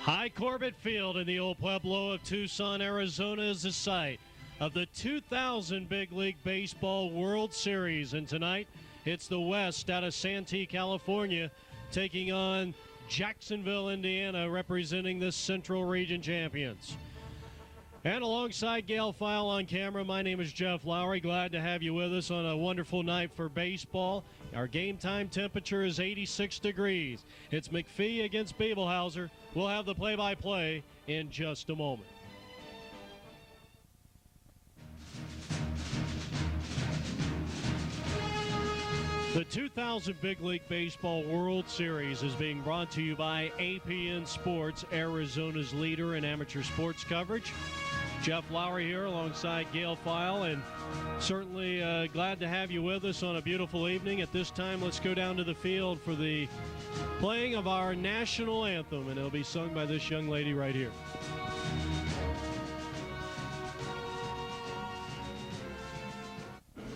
Hi, Corbett Field in the old Pueblo of Tucson, Arizona is the site of the 2000 Big League Baseball World Series. And tonight, it's the West out of Santee, California, taking on Jacksonville, Indiana, representing the Central Region champions. And alongside Gail File on camera, my name is Jeff Lowry. Glad to have you with us on a wonderful night for baseball. Our game time temperature is 86 degrees. It's McPhee against Babelhauser. We'll have the play-by-play in just a moment. The 2000 Big League Baseball World Series is being brought to you by APN Sports, Arizona's leader in amateur sports coverage. Jeff Lowry here alongside Gail File, and certainly glad to have you with us on a beautiful evening. At this time, let's go down to the field for the playing of our national anthem, and it'll be sung by this young lady right here.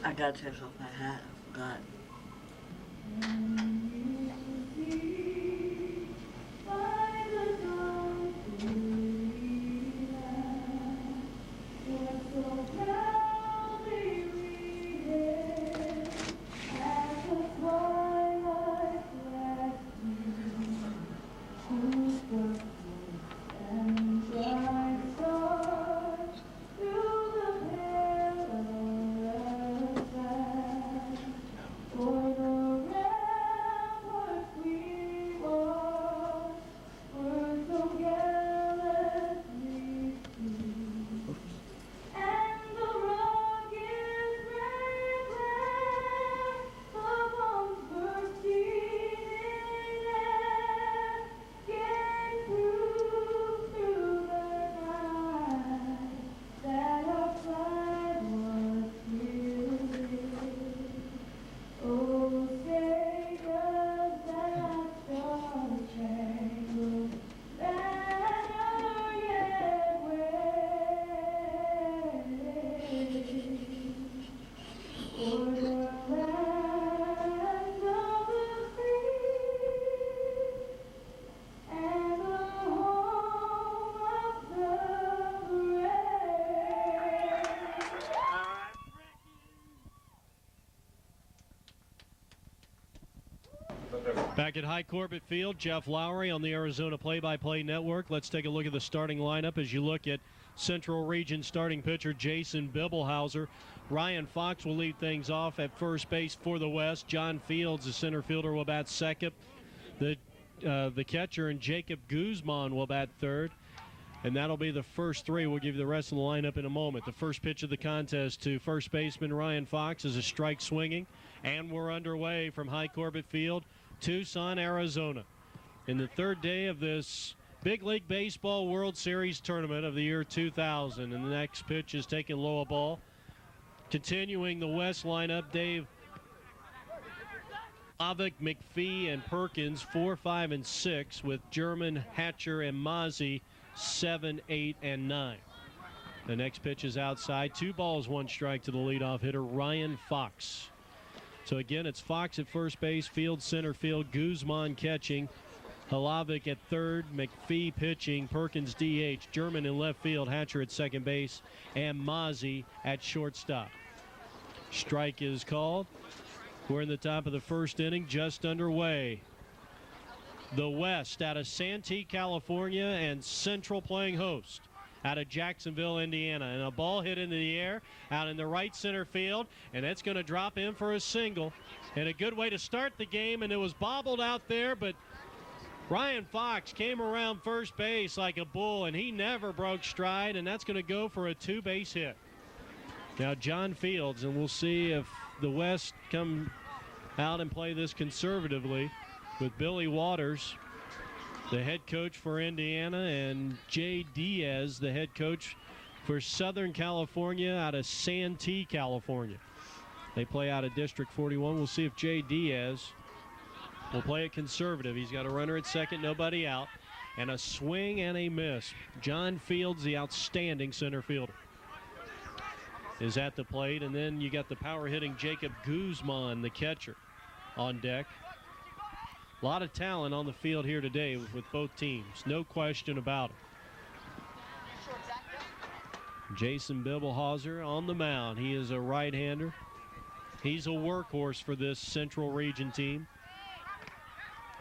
I got to take off my hat. I forgot. Back at High Corbett Field, Jeff Lowry on the Arizona Play-by-Play Network. Let's take a look at the starting lineup as you look at Central Region starting pitcher Jason Bibelhauser. Ryan Fox will lead things off at first base for the West. John Fields, the center fielder, will bat second. The catcher and Jacob Guzman will bat third. And that'll be the first three. We'll give you the rest of the lineup in a moment. The first pitch of the contest to first baseman Ryan Fox is a strike swinging. And we're underway from High Corbett Field, Tucson, Arizona. In the third day of this Big League Baseball World Series tournament of the year 2000. And the next pitch is taken low a ball. Continuing the West lineup, Dave Avik, McPhee, and Perkins, 4, 5, and 6, with German, Hatcher, and Mozzie, 7, 8, and 9. The next pitch is outside. 2 balls, 1 strike to the leadoff hitter, Ryan Fox. So again, it's Fox at first base, Field center field, Guzman catching, Halavic at third, McPhee pitching, Perkins DH, German in left field, Hatcher at second base, and Mozzie at shortstop. Strike is called. We're in the top of the first inning, just underway. The West out of Santee, California, and Central playing host out of Jacksonville, Indiana. And a ball hit into the air out in the right center field, and it's going to drop in for a single. And a good way to start the game, and it was bobbled out there, but Ryan Fox came around first base like a bull, and he never broke stride, and that's going to go for a 2-base hit. Now John Fields, and we'll see if the West come out and play this conservatively with Billy Waters, the head coach for Indiana, and Jay Diaz, the head coach for Southern California out of Santee, California. They play out of District 41. We'll see if Jay Diaz will play it conservative. He's got a runner at second, nobody out, and a swing and a miss. John Fields, the outstanding center fielder, is at the plate, and then you got the power-hitting Jacob Guzman, the catcher, on deck. A lot of talent on the field here today with both teams. No question about it. Jason Bibelhauser on the mound. He is a right-hander. He's a workhorse for this Central Region team.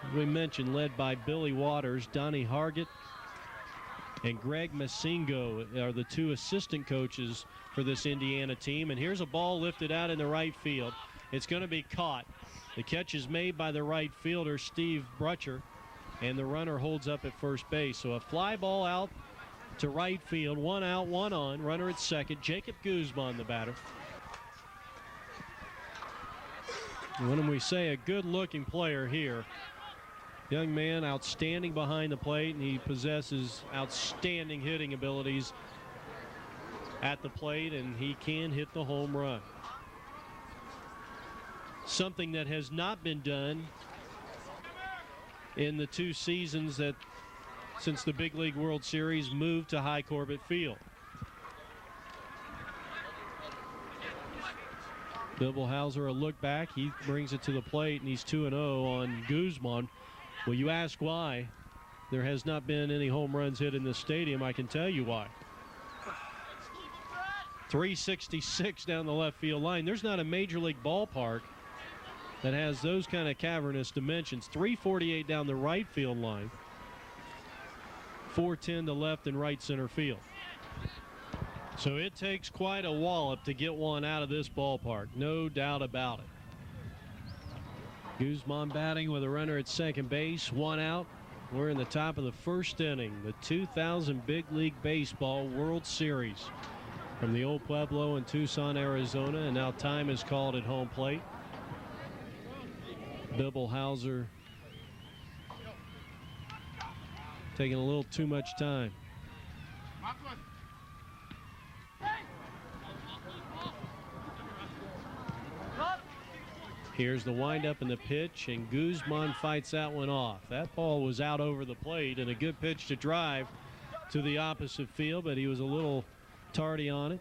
As we mentioned, led by Billy Waters, Donnie Hargett, and Greg Massingo are the two assistant coaches for this Indiana team. And here's a ball lifted out in the right field. It's going to be caught. The catch is made by the right fielder, Steve Brutcher, and the runner holds up at first base. So a fly ball out to right field, 1 out, 1 on, runner at second. Jacob Guzman, the batter. When we say a good-looking player here, young man, outstanding behind the plate, and he possesses outstanding hitting abilities at the plate, and he can hit the home run. Something that has not been done in the 2 seasons that since the Big League World Series moved to High Corbett Field. Bibelhauser a look back. He brings it to the plate, and he's 2-0 on Guzman. Well, you ask why. There has not been any home runs hit in this stadium. I can tell you why. 366 down the left field line. There's not a major league ballpark that has those kind of cavernous dimensions. 348 down the right field line. 410 to left and right center field. So it takes quite a wallop to get one out of this ballpark. No doubt about it. Guzman batting with a runner at second base, 1 out. We're in the top of the first inning. The 2000 Big League Baseball World Series from the Old Pueblo in Tucson, Arizona. And now time is called at home plate. Bibelhauser taking a little too much time. Here's the windup and the pitch, and Guzman fights that one off. That ball was out over the plate, and a good pitch to drive to the opposite field, but he was a little tardy on it.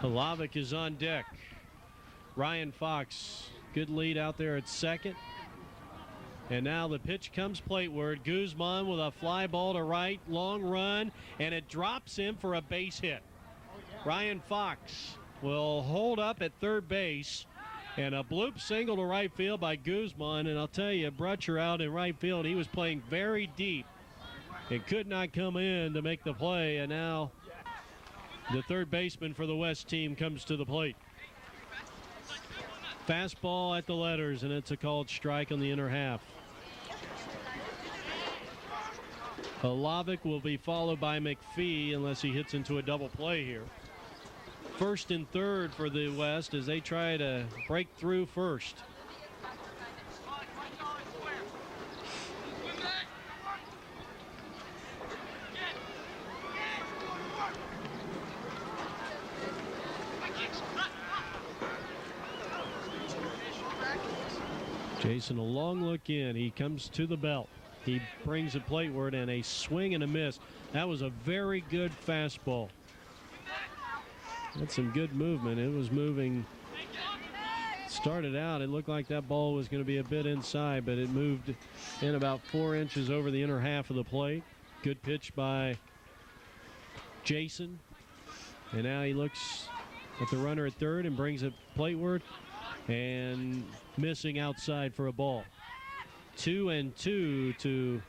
Hlavik is on deck. Ryan Fox, good lead out there at second. And now the pitch comes plateward. Guzman with a fly ball to right, long run, and it drops him for a base hit. Ryan Fox will hold up at third base, and a bloop single to right field by Guzman. And I'll tell you, Brutcher out in right field, he was playing very deep and could not come in to make the play. And now the third baseman for the West team comes to the plate. Fastball at the letters, and it's a called strike on the inner half. Hlavik will be followed by McPhee unless he hits into a double play here. First and third for the West as they try to break through first. Jason, a long look in. He comes to the belt. He brings it plateward, and a swing and a miss. That was a very good fastball. That's some good movement. It was moving. Started out, it looked like that ball was going to be a bit inside, but it moved in about 4 inches over the inner half of the plate. Good pitch by Jason. And now he looks at the runner at third and brings it plateward, and missing outside for a ball. 2-2 to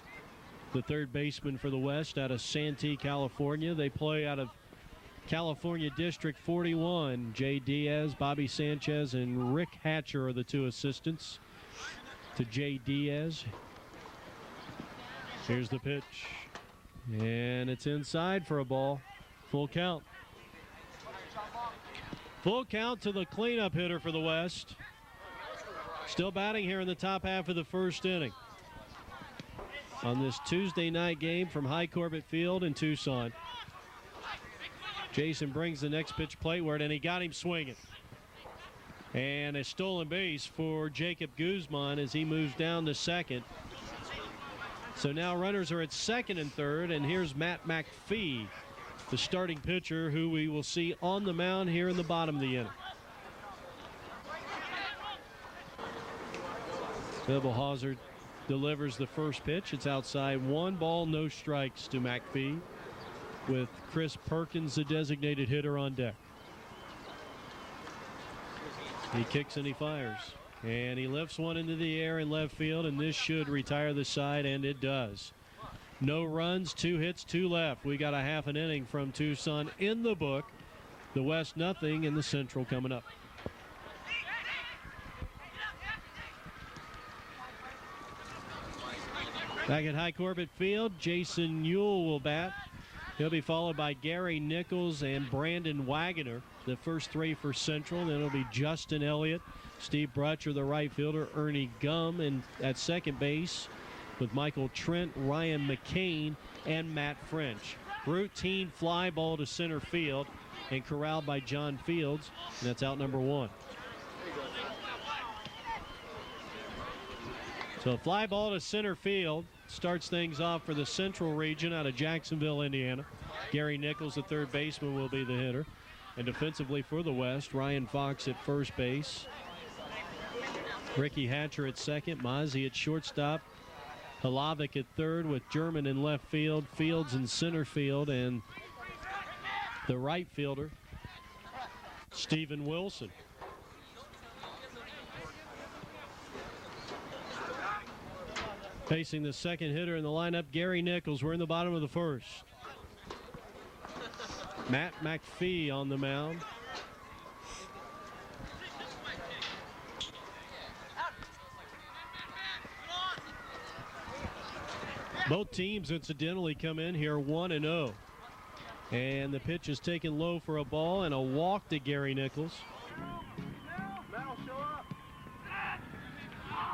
the third baseman for the West out of Santee, California. They play out of California District 41. Jay Diaz, Bobby Sanchez, and Rick Hatcher are the two assistants to Jay Diaz. Here's the pitch, and it's inside for a ball. Full count. Full count to the cleanup hitter for the West. Still batting here in the top half of the first inning on this Tuesday night game from High Corbett Field in Tucson. Jason brings the next pitch plateward, and he got him swinging. And a stolen base for Jacob Guzman as he moves down to second. So now runners are at second and third, and here's Matt McPhee, the starting pitcher, who we will see on the mound here in the bottom of the inning. Bevelhauser delivers the first pitch. It's outside. 1 ball, no strikes to McPhee, with Chris Perkins, the designated hitter, on deck. He kicks and he fires. And he lifts one into the air in left field, and this should retire the side, and it does. No runs, 2 hits, 2 left. We got a half an inning from Tucson in the book. The West nothing, and the Central coming up. Back at High Corbett Field, Jason Ewell will bat. He'll be followed by Gary Nichols and Brandon Wagoner, the first 3 for Central. Then it'll be Justin Elliott, Steve Brutcher, the right fielder, Ernie Gum, and at second base with Michael Trent, Ryan McCain, and Matt French. Routine fly ball to center field and corralled by John Fields, and that's out number 1. So fly ball to center field starts things off for the Central region out of Jacksonville, Indiana. Gary Nichols, the third baseman, will be the hitter. And defensively for the West, Ryan Fox at first base, Ricky Hatcher at second, Mozzie at shortstop, Halavic at third with German in left field, Fields in center field, and the right fielder, Stephen Wilson. Facing the second hitter in the lineup, Gary Nichols. We're in the bottom of the first. Matt McPhee on the mound. Both teams, incidentally, come in here 1-0. And the pitch is taken low for a ball and a walk to Gary Nichols.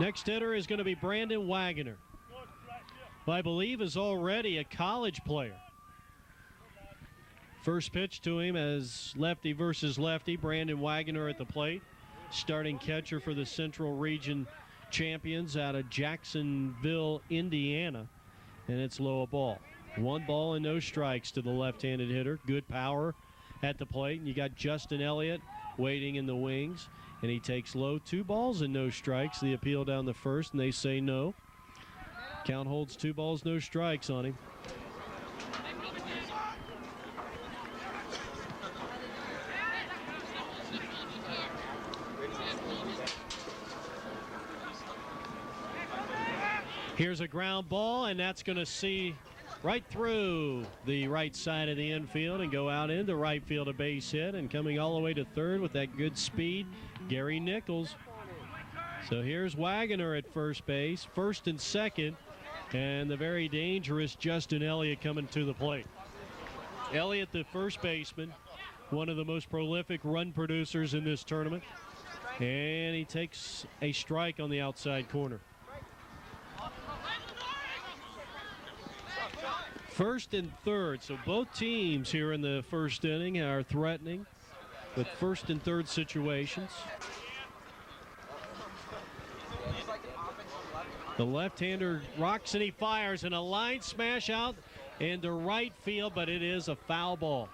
Next hitter is going to be Brandon Wagoner, who I believe is already a college player. First pitch to him as lefty versus lefty. Brandon Wagoner at the plate, starting catcher for the Central Region champions out of Jacksonville, Indiana. And it's low a ball. 1 ball and no strikes to the left-handed hitter. Good power at the plate. And you got Justin Elliott waiting in the wings. And he takes low. 2 balls and no strikes. The appeal down the first, and they say no. Count holds 2 balls, no strikes on him. Here's a ground ball, and that's going to see right through the right side of the infield and go out into right field, a base hit, and coming all the way to third with that good speed, Gary Nichols. So here's Wagoner at first base, first and second, and the very dangerous Justin Elliott coming to the plate. Elliott, the first baseman, one of the most prolific run producers in this tournament, and he takes a strike on the outside corner. First and third, so both teams here in the first inning are threatening with first and third situations. The left-hander rocks and he fires, and a line smash out into right field, but it is a foul ball.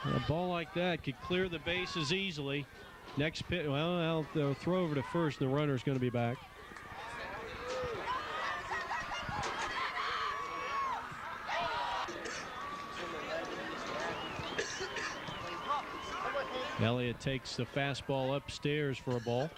A ball like that could clear the bases easily. Next pitch, well, they'll throw over to first, and the runner's going to be back. Elliott takes the fastball upstairs for a ball.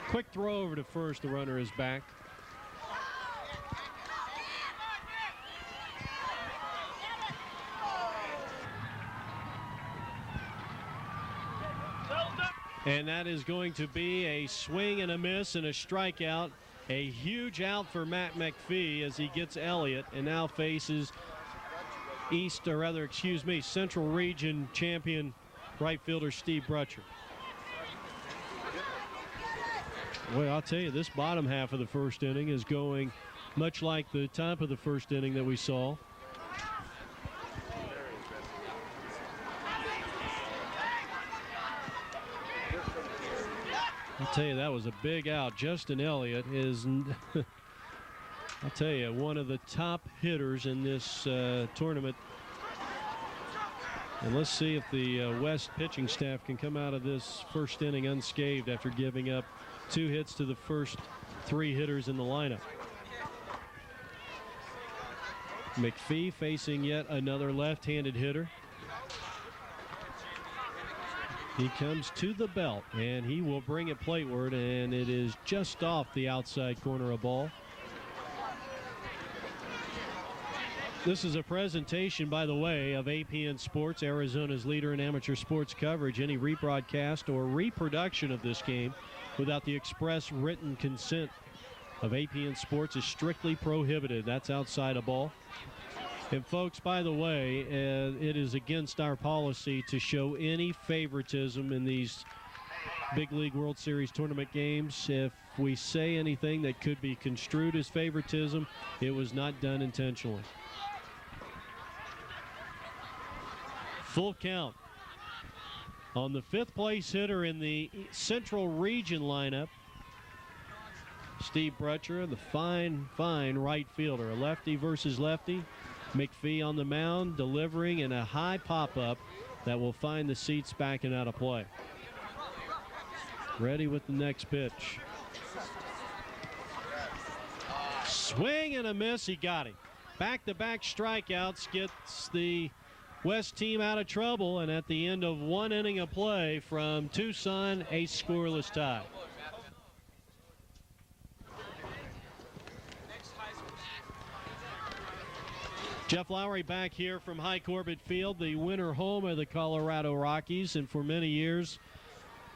Quick throw over to first. The runner is back. And that is going to be a swing and a miss and a strikeout. A huge out for Matt McPhee as he gets Elliott and now faces Central Region champion right fielder Steve Brutcher. Well, I'll tell you, this bottom half of the first inning is going much like the top of the first inning that we saw. I'll tell you, that was a big out. Justin Elliott is, I'll tell you, one of the top hitters in this tournament. And let's see if the West pitching staff can come out of this first inning unscathed after giving up 2 hits to the first 3 hitters in the lineup. McPhee facing yet another left-handed hitter. He comes to the belt, and he will bring it plateward, and it is just off the outside corner of ball. This is a presentation, by the way, of APN Sports, Arizona's leader in amateur sports coverage. Any rebroadcast or reproduction of this game without the express written consent of APN Sports is strictly prohibited. That's outside of ball. And folks, by the way, it is against our policy to show any favoritism in these Big League World Series tournament games. If we say anything that could be construed as favoritism, it was not done intentionally. Full count on the 5th place hitter in the Central Region lineup, Steve Brutcher, the fine right fielder. A lefty versus lefty. McPhee on the mound, delivering in a high pop-up that will find the seats backing out of play. Ready with the next pitch. Swing and a miss. He got him. Back-to-back strikeouts gets the West team out of trouble, and at the end of 1 inning of play from Tucson, a scoreless tie. Jeff Lowry back here from High Corbett Field, the winter home of the Colorado Rockies, and for many years,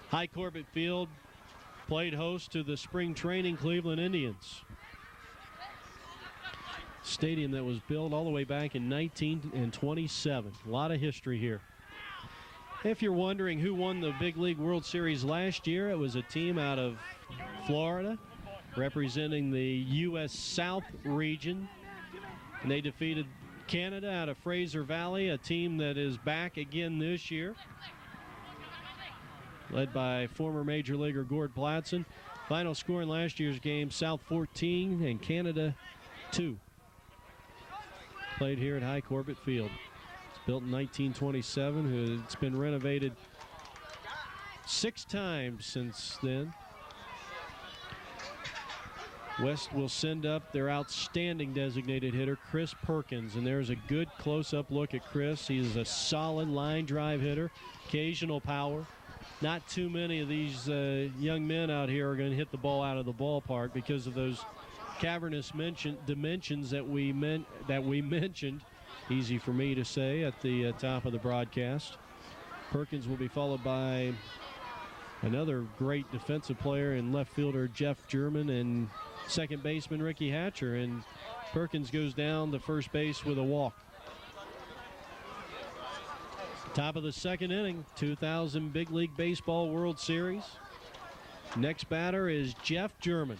High Corbett Field played host to the spring training Cleveland Indians. Stadium that was built all the way back in 1927. A lot of history here. If you're wondering who won the Big League World Series last year, it was a team out of Florida representing the U.S. South region. And they defeated Canada out of Fraser Valley, a team that is back again this year, led by former Major Leaguer Gord Platson. Final score in last year's game, South 14 and Canada 2. Played here at High Corbett Field. It's built in 1927. It's been renovated 6 times since then. West will send up their outstanding designated hitter, Chris Perkins, and there's a good close-up look at Chris. He's a solid line drive hitter, occasional power. Not too many of these young men out here are going to hit the ball out of the ballpark because of those cavernous dimensions that we mentioned. Easy for me to say at the top of the broadcast. Perkins will be followed by another great defensive player in left fielder Jeff German and second baseman Ricky Hatcher, and Perkins goes down to first base with a walk. Top of the second inning, 2000 Big League Baseball World Series. Next batter is Jeff German.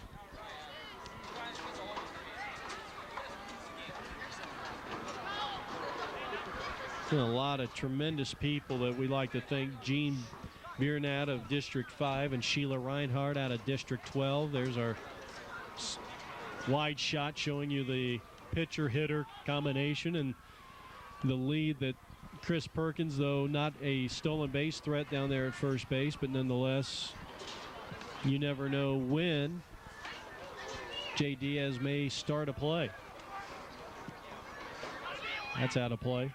A lot of tremendous people that we like to thank. Gene Biernat of District 5 and Sheila Reinhardt out of District 12. There's our wide shot showing you the pitcher-hitter combination and the lead that Chris Perkins, though not a stolen base threat down there at first base, but nonetheless, you never know when Jay Diaz may start a play. That's out of play.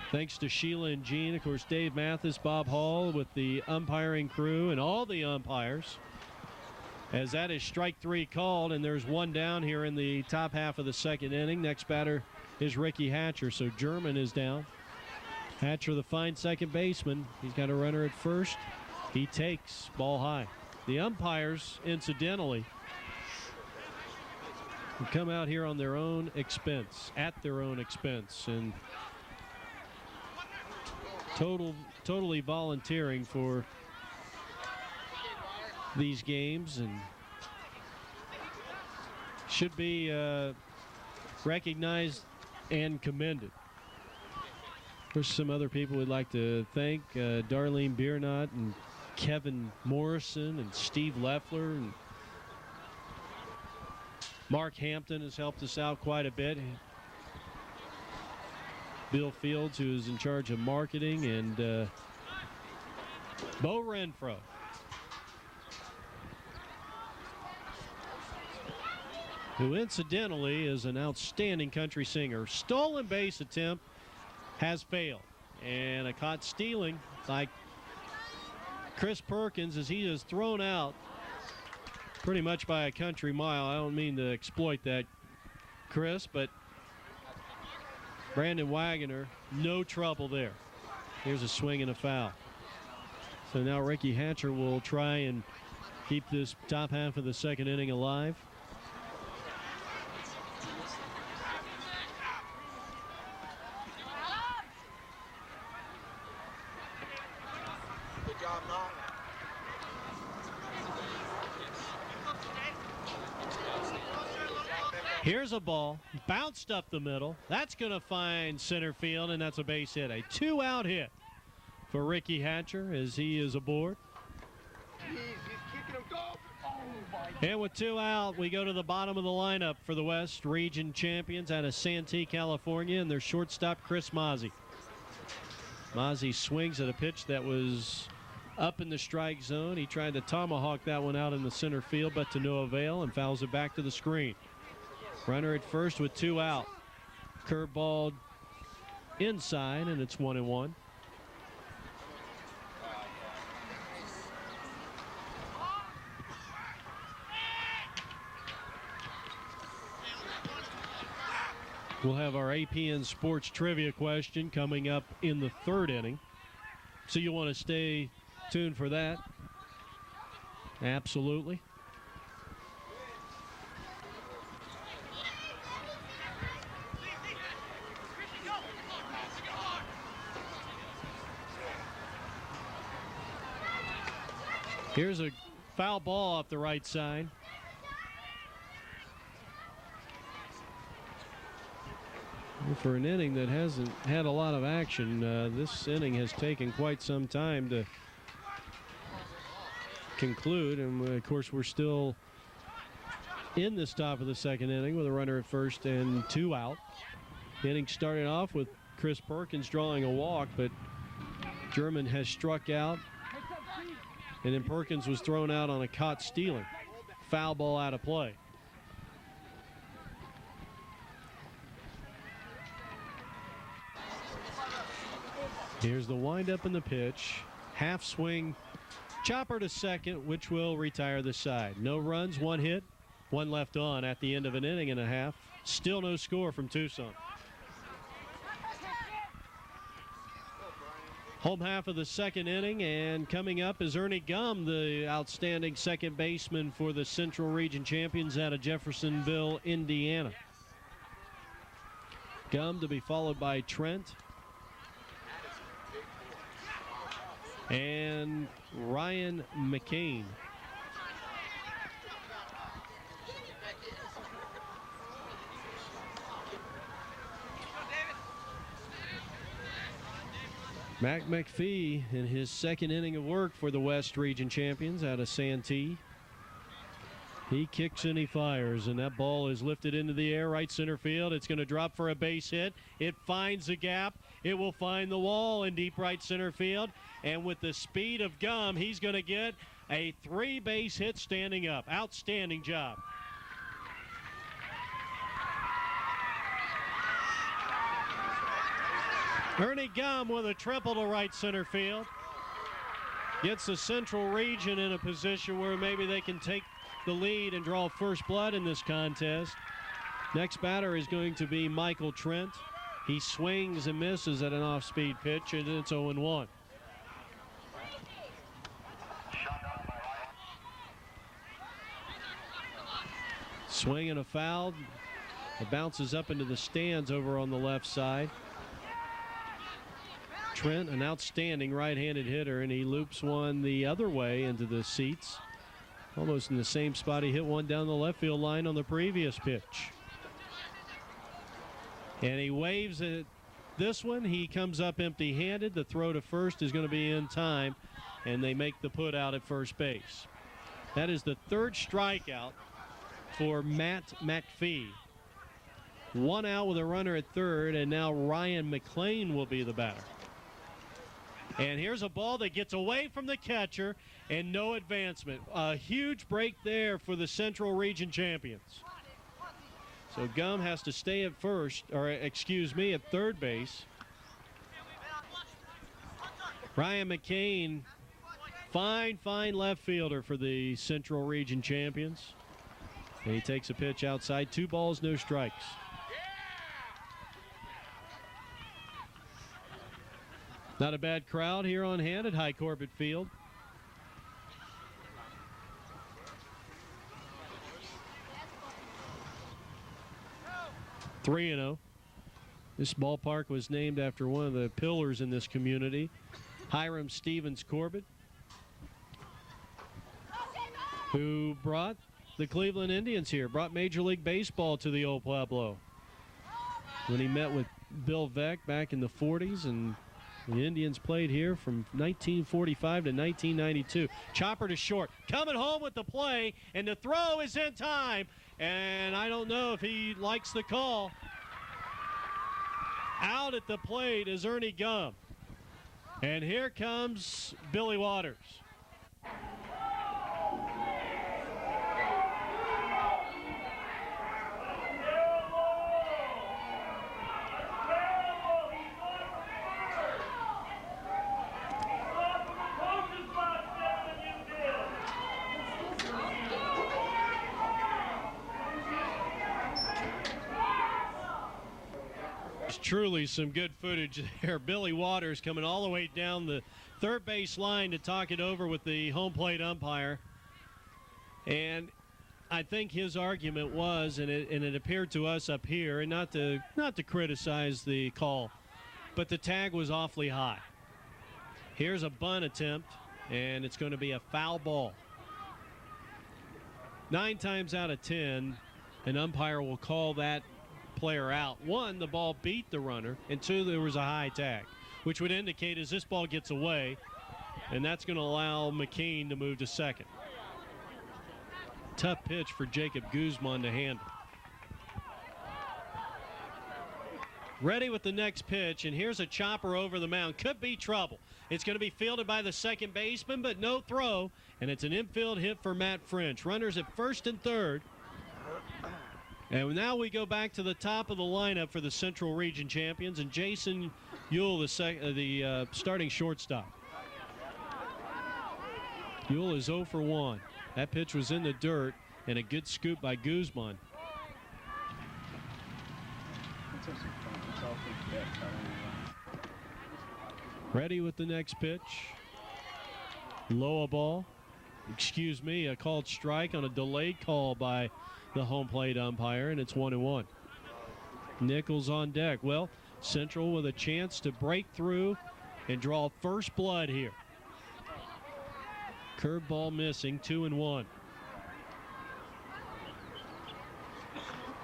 Thanks to Sheila and Gene, of course, Dave Mathis, Bob Hall with the umpiring crew and all the umpires. As that is strike 3 called, and there's one down here in the top half of the second inning. Next batter is Ricky Hatcher, so German is down. Hatcher, the fine second baseman. He's got a runner at first. He takes ball high. The umpires, incidentally, will come out here on their own expense, at their own expense, and totally volunteering for these games, and should be recognized and commended. There's some other people we'd like to thank. Darlene Biernat and Kevin Morrison and Steve Leffler and Mark Hampton has helped us out quite a bit. Bill Fields, who is in charge of marketing, and Bo Renfro. Who incidentally is an outstanding country singer. Stolen base attempt has failed. And a caught stealing by Chris Perkins as he is thrown out pretty much by a country mile. I don't mean to exploit that, Chris, but Brandon Wagoner, no trouble there. Here's a swing and a foul. So now Ricky Hatcher will try and keep this top half of the second inning alive. Here's a ball, bounced up the middle. That's going to find center field, and that's a base hit. A two-out hit for Ricky Hatcher as he is aboard. And with two out, we go to the bottom of the lineup for the West Region champions out of Santee, California, and their shortstop, Chris Mozzie. Mozzie swings at a pitch that was up in the strike zone. He tried to tomahawk that one out in the center field, but to no avail, and fouls it back to the screen. Runner at first with two out. Curveball inside, and it's 1-1. We'll have our APN Sports Trivia question coming up in the third inning. So you want to stay tuned for that. Absolutely. Here's a foul ball off the right side. For an inning that hasn't had a lot of action, this inning has taken quite some time to conclude. And, of course, we're still in this top of the second inning with a runner at first and two out. The inning started off with Chris Perkins drawing a walk, but German has struck out. And then Perkins was thrown out on a caught stealing. Foul ball out of play. Here's the windup in the pitch. Half swing. Chopper to second, which will retire the side. No runs, one hit, one left on at the end of an inning and a half. Still no score from Tucson. Home half of the second inning, and coming up is Ernie Gum, the outstanding second baseman for the Central Region champions out of Jeffersonville, Indiana. Gum to be followed by Trent and Ryan McCain. Mac McPhee in his second inning of work for the West Region champions out of Santee. He kicks and he fires, and that ball is lifted into the air, right center field. It's going to drop for a base hit. It finds a gap. It will find the wall in deep right center field. And with the speed of Gum, he's going to get a three-base hit standing up. Outstanding job. Ernie Gum with a triple to right center field. Gets the Central Region in a position where maybe they can take the lead and draw first blood in this contest. Next batter is going to be Michael Trent. He swings and misses at an off-speed pitch, and it's 0-1. Swing and a foul. It bounces up into the stands over on the left side. Trent, an outstanding right-handed hitter, and he loops one the other way into the seats. Almost in the same spot he hit one down the left field line on the previous pitch. And he waves at this one. He comes up empty-handed. The throw to first is going to be in time, and they make the put out at first base. That is the third strikeout for Matt McPhee. One out with a runner at third, and now Ryan McLean will be the batter. And here's a ball that gets away from the catcher and no advancement. A huge break there for the Central Region champions. So Gum has to stay at at third base. Ryan McCain, fine left fielder for the Central Region champions. And he takes a pitch outside. 2 balls, no strikes. Not a bad crowd here on hand at High Corbett Field. (3-0). This ballpark was named after one of the pillars in this community, Hiram Stevens Corbett, who brought the Cleveland Indians here, brought Major League Baseball to the old Pueblo when he met with Bill Veeck back in the 40s, and the Indians played here from 1945 to 1992. Chopper to short, coming home with the play, and the throw is in time. And I don't know if he likes the call. Out at the plate is Ernie Gum. And here comes Billy Waters. Truly some good footage there. Billy Waters coming all the way down the third base line to talk it over with the home plate umpire. And I think his argument was, and it appeared to us up here, and not to criticize the call, but the tag was awfully high. Here's a bunt attempt, and it's going to be a foul ball. 9 times out of 10, an umpire will call that player out. 1, the ball beat the runner, and 2, there was a high tag, which would indicate as this ball gets away, and that's going to allow McCain to move to second. Tough pitch for Jacob Guzman to handle. Ready with the next pitch, and here's a chopper over the mound. Could be trouble. It's going to be fielded by the second baseman, but no throw, and it's an infield hit for Matt French. Runners at first and third. And now we go back to the top of the lineup for the Central Region champions, and Jason Ewell, the starting shortstop. Ewell is 0 for 1. That pitch was in the dirt, and a good scoop by Guzman. Ready with the next pitch. Low a ball. Excuse me, a called strike on a delayed call by the home plate umpire, and it's 1-1. Nichols on deck. Well, Central with a chance to break through and draw first blood here. Curveball missing, 2-1.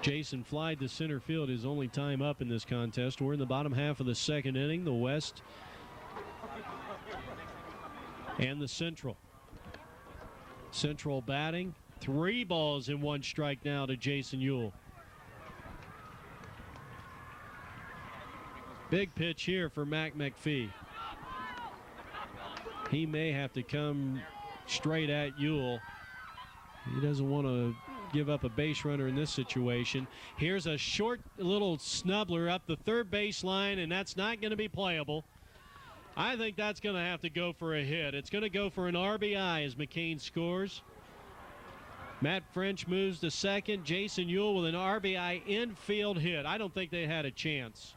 Jason flied to center field, his only time up in this contest. We're in the bottom half of the second inning, the West and the Central. Central batting. 3 balls and 1 strike now to Jason Ewell. Big pitch here for Mac McPhee. He may have to come straight at Ewell. He doesn't want to give up a base runner in this situation. Here's a short little snubbler up the third base line, and that's not going to be playable. I think that's going to have to go for a hit. It's going to go for an RBI as McCain scores. Matt French moves to second. Jason Ewell with an RBI infield hit. I don't think they had a chance.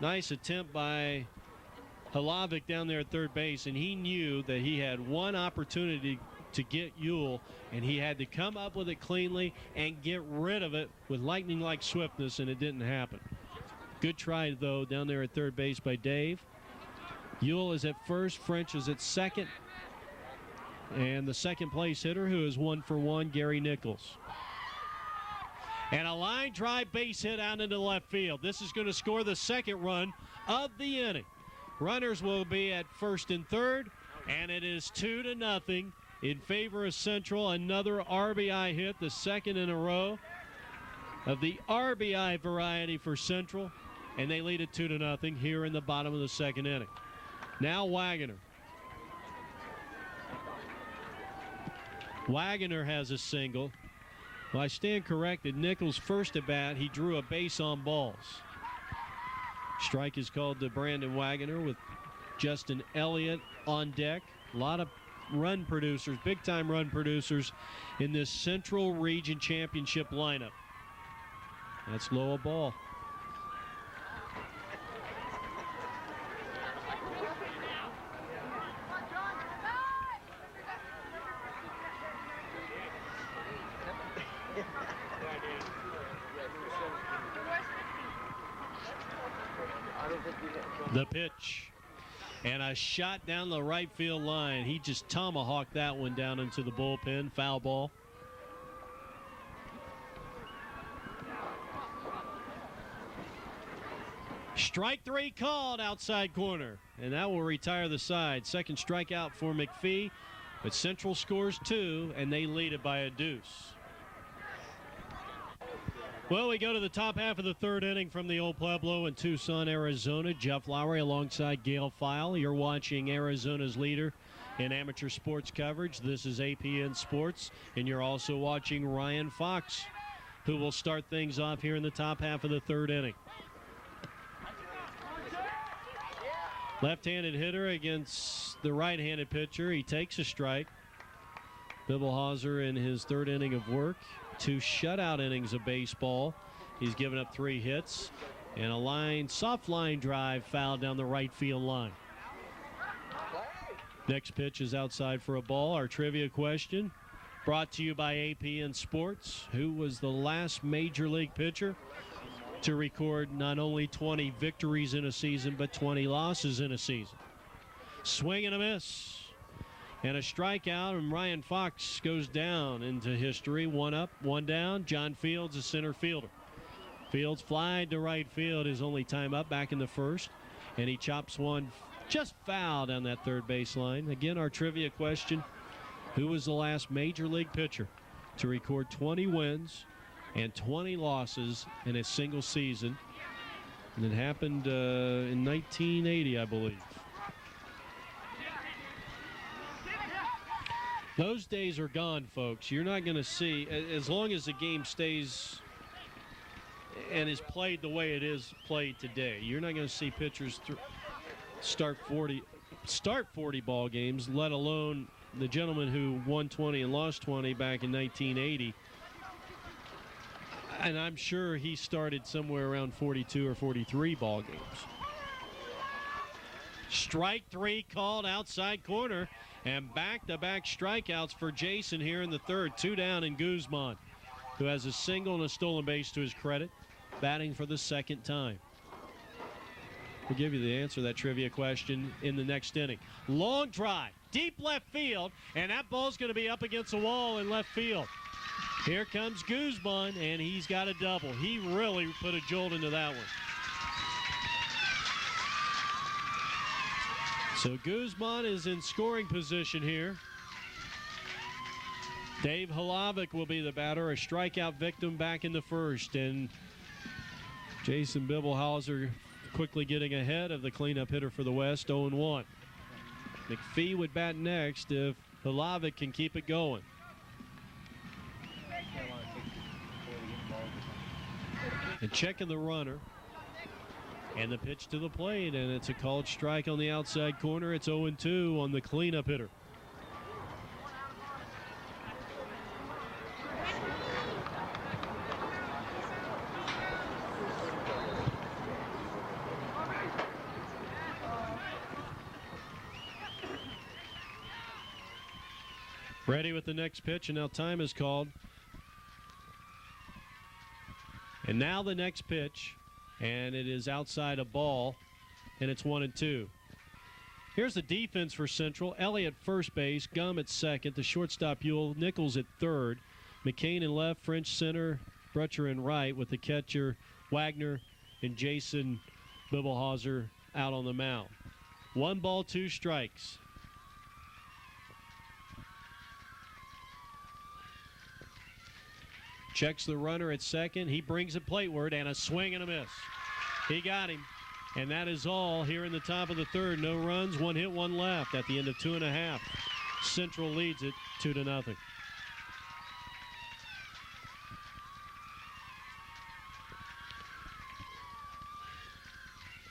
Nice attempt by Hlavik down there at third base, and he knew that he had one opportunity to get Ewell, and he had to come up with it cleanly and get rid of it with lightning-like swiftness, and it didn't happen. Good try, though, down there at third base by Dave. Ewell is at first. French is at second. And the second place hitter, who is 1 for 1, Gary Nichols. And a line drive base hit out into left field. This is going to score the second run of the inning. Runners will be at first and third, and it is 2-0 in favor of Central. Another RBI hit, the second in a row of the RBI variety for Central, and they lead it 2-0 here in the bottom of the second inning. Now Wagoner. Wagoner has a single. Well, I stand corrected. Nichols' first at bat, he drew a base on balls. Strike is called to Brandon Wagoner with Justin Elliott on deck. A lot of run producers, big-time run producers in this Central Region Championship lineup. That's low a ball. The pitch. And a shot down the right field line. He just tomahawked that one down into the bullpen. Foul ball. Strike three called outside corner. And that will retire the side. Second strikeout for McPhee. But Central scores 2, and they lead it by a deuce. Well, we go to the top half of the third inning from the old Pueblo in Tucson, Arizona. Jeff Lowry alongside Gail File. You're watching Arizona's leader in amateur sports coverage. This is APN Sports, and you're also watching Ryan Fox, who will start things off here in the top half of the third inning. Left-handed hitter against the right-handed pitcher. He takes a strike. Bibelhauser in his third inning of work. 2 shutout innings of baseball. He's given up 3 hits and a soft line drive foul down the right field line. Next pitch is outside for a ball. Our trivia question brought to you by APN Sports. Who was the last major league pitcher to record not only 20 victories in a season but 20 losses in a season? Swing and a miss. And a strikeout, and Ryan Fox goes down into history. 1 up, 1 down. John Fields, a center fielder. Fields flying to right field, his only time up back in the first. And he chops one just foul down that third baseline. Again, our trivia question, who was the last major league pitcher to record 20 wins and 20 losses in a single season? And it happened in 1980, I believe. Those days are gone, folks. You're not going to see, as long as the game stays and is played the way it is played today, you're not going to see pitchers start 40 ball games, let alone the gentleman who won 20 and lost 20 back in 1980. And I'm sure he started somewhere around 42 or 43 ball games. Strike 3 called outside corner. And back-to-back strikeouts for Jason here in the third. 2 down in Guzman, who has a single and a stolen base to his credit, batting for the second time. We'll give you the answer to that trivia question in the next inning. Long drive, deep left field, and that ball's going to be up against the wall in left field. Here comes Guzman, and he's got a double. He really put a jolt into that one. So Guzman is in scoring position here. Dave Halavic will be the batter, a strikeout victim back in the first. And Jason Bibelhauser quickly getting ahead of the cleanup hitter for the West, 0-1. McPhee would bat next if Halavic can keep it going. And checking the runner. And the pitch to the plate, and it's a called strike on the outside corner. It's 0-2 on the cleanup hitter. Ready with the next pitch, and now time is called. And now the next pitch. And it is outside a ball, and it's 1-2. Here's the defense for Central. Elliott first base, Gum at second, the shortstop Ewell, Nichols at third, McCain in left, French center, Brutcher in right, with the catcher Wagner and Jason Bibelhauser out on the mound. 1 ball, 2 strikes. Checks the runner at second. He brings it plateward, and a swing and a miss. He got him. And that is all here in the top of the third. No runs, 1 hit, 1 left at the end of 2.5. Central leads it 2-0.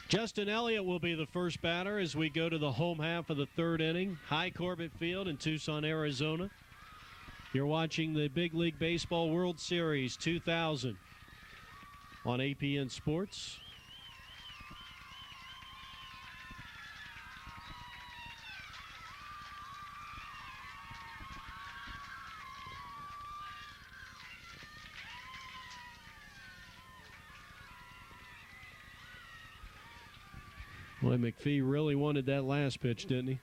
Justin Elliott will be the first batter as we go to the home half of the third inning. High Corbett Field in Tucson, Arizona. You're watching the Big League Baseball World Series 2000 on APN Sports. Boy, McPhee really wanted that last pitch, didn't he?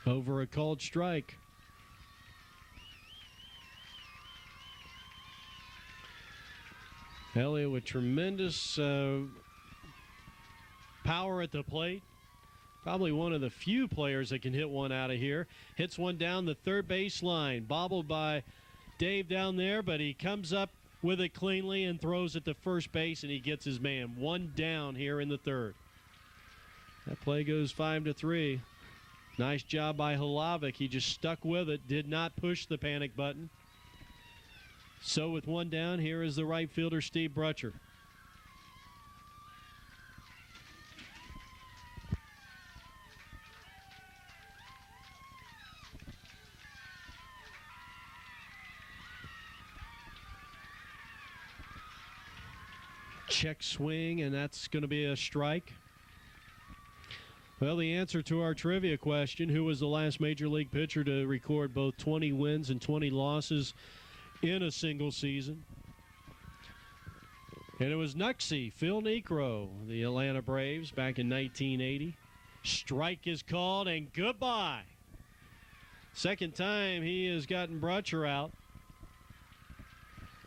Over a called strike. Elliott with tremendous power at the plate. Probably one of the few players that can hit one out of here. Hits one down the third base line. Bobbled by Dave down there, but he comes up with it cleanly and throws it to first base, and he gets his man. 1 down here in the third. That play goes 5-3. Nice job by Hlavik. He just stuck with it, did not push the panic button. So with 1 down, here is the right fielder, Steve Brutcher. Check swing, and that's going to be a strike. Well, the answer to our trivia question, who was the last Major League pitcher to record both 20 wins and 20 losses in a single season? And it was Nuxie, Phil Niekro, the Atlanta Braves, back in 1980. Strike is called, and goodbye. Second time he has gotten Brutcher out.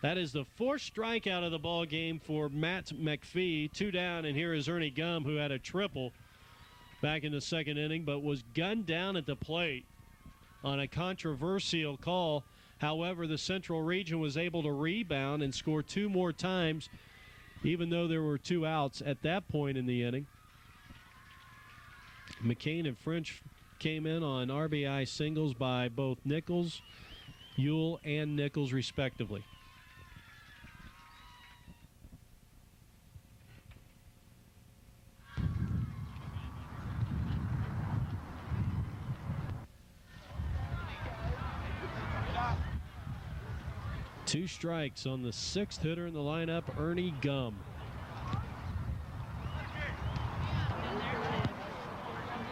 That is the 4th strikeout of the ball game for Matt McPhee. 2 down, and here is Ernie Gum, who had a triple back in the second inning, but was gunned down at the plate on a controversial call. However, the Central Region was able to rebound and score 2 more times, even though there were 2 outs at that point in the inning. McCain and French came in on RBI singles by both Nichols, Ewell, and Nichols, respectively. Two strikes on the 6th hitter in the lineup, Ernie Gum.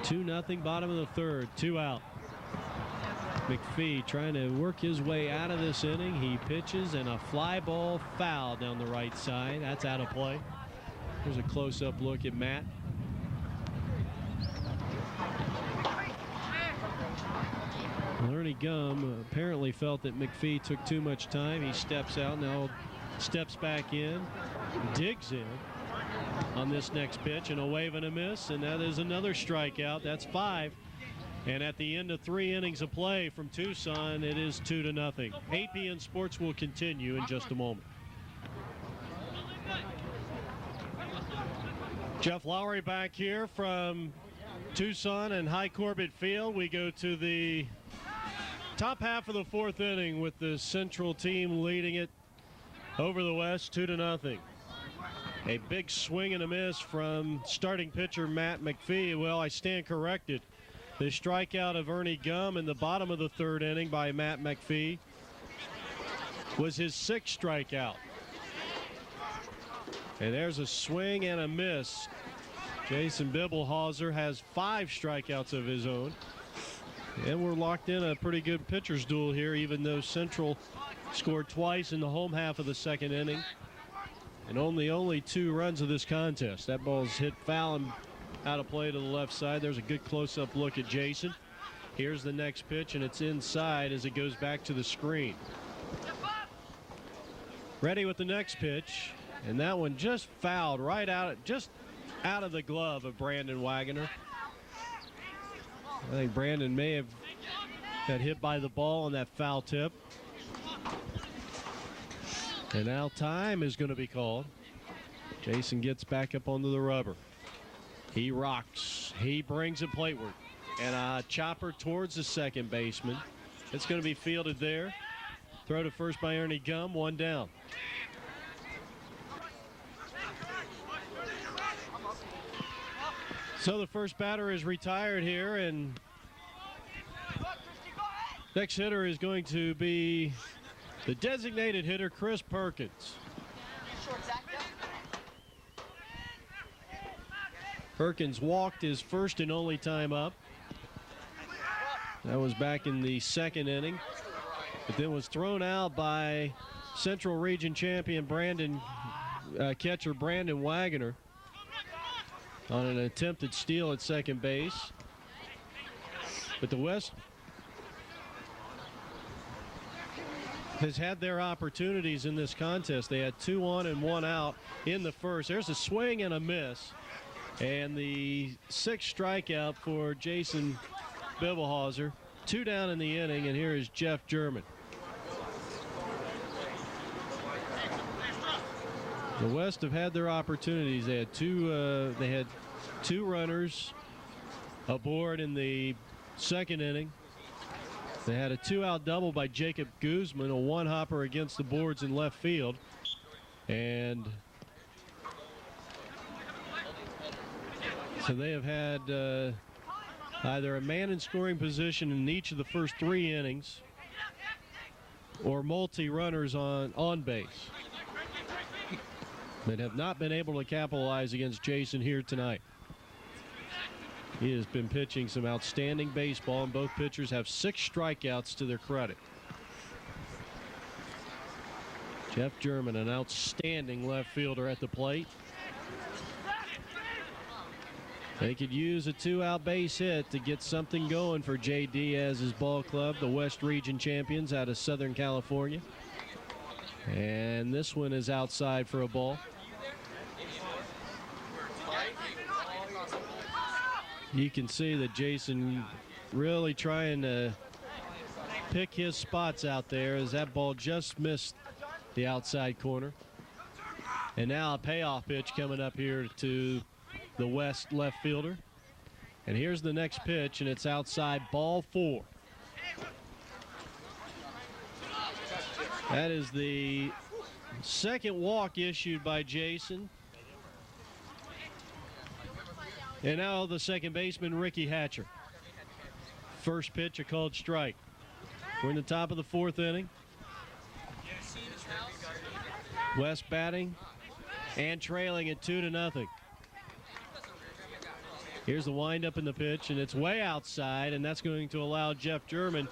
2-0, bottom of the third, 2 out. McPhee trying to work his way out of this inning. He pitches, and a fly ball foul down the right side. That's out of play. Here's a close-up look at Matt. Ernie Gum apparently felt that McPhee took too much time. He steps out, now steps back in, digs in on this next pitch, and a wave and a miss, and that is another strikeout. That's 5. And at the end of 3 innings of play from Tucson, it is 2-0. APN Sports will continue in just a moment. Jeff Lowry back here from Tucson and High Corbett Field. We go to the top half of the 4th inning with the Central team leading it over the West 2-0. A big swing and a miss from starting pitcher Matt McPhee. Well, I stand corrected. The strikeout of Ernie Gum in the bottom of the 3rd inning by Matt McPhee was his 6th strikeout. And there's a swing and a miss. Jason Bibelhauser has 5 strikeouts of his own. And we're locked in a pretty good pitcher's duel here, even though Central scored twice in the home half of the 2nd inning. And only 2 runs of this contest. That ball's hit foul and out of play to the left side. There's a good close-up look at Jason. Here's the next pitch, and it's inside as it goes back to the screen. Ready with the next pitch, and that one just fouled right out, just out of the glove of Brandon Wagoner. I think Brandon may have got hit by the ball on that foul tip. And now time is going to be called. Jason gets back up onto the rubber. He rocks. He brings it plateward. And a chopper towards the second baseman. It's going to be fielded there. Throw to first by Ernie Gum, one down. So the first batter is retired here, and next hitter is going to be the designated hitter, Chris Perkins. Perkins walked his first and only time up. That was back in the second inning, but then was thrown out by Central Region champion catcher Brandon Wagoner on an attempted steal at second base. But the West has had their opportunities in this contest. They had 2 on and 1 out in the first. There's a swing and a miss. And the 6th strikeout for Jason Bibelhauser. 2 down in the inning, and here is Jeff German. The West have had their opportunities. They had two runners aboard in the second inning. They had a 2-out double by Jacob Guzman, a 1-hopper against the boards in left field. And so they have had either a man in scoring position in each of the first 3 innings or multi-runners on base. That have not been able to capitalize against Jason here tonight. He has been pitching some outstanding baseball, and both pitchers have 6 strikeouts to their credit. Jeff German, an outstanding left fielder at the plate. They could use a 2-out base hit to get something going for Jay Diaz's ball club, the West Region champions out of Southern California. And this one is outside for a ball. You can see that Jason really trying to pick his spots out there as that ball just missed the outside corner. And now a payoff pitch coming up here to the West left fielder. And here's the next pitch, and it's outside, ball 4. That is the second walk issued by Jason. And now the second baseman, Ricky Hatcher. First pitch, a called strike. We're in the top of the 4th inning. West batting and trailing at 2-0. Here's the windup in the pitch, and it's way outside, and that's going to allow Jeff German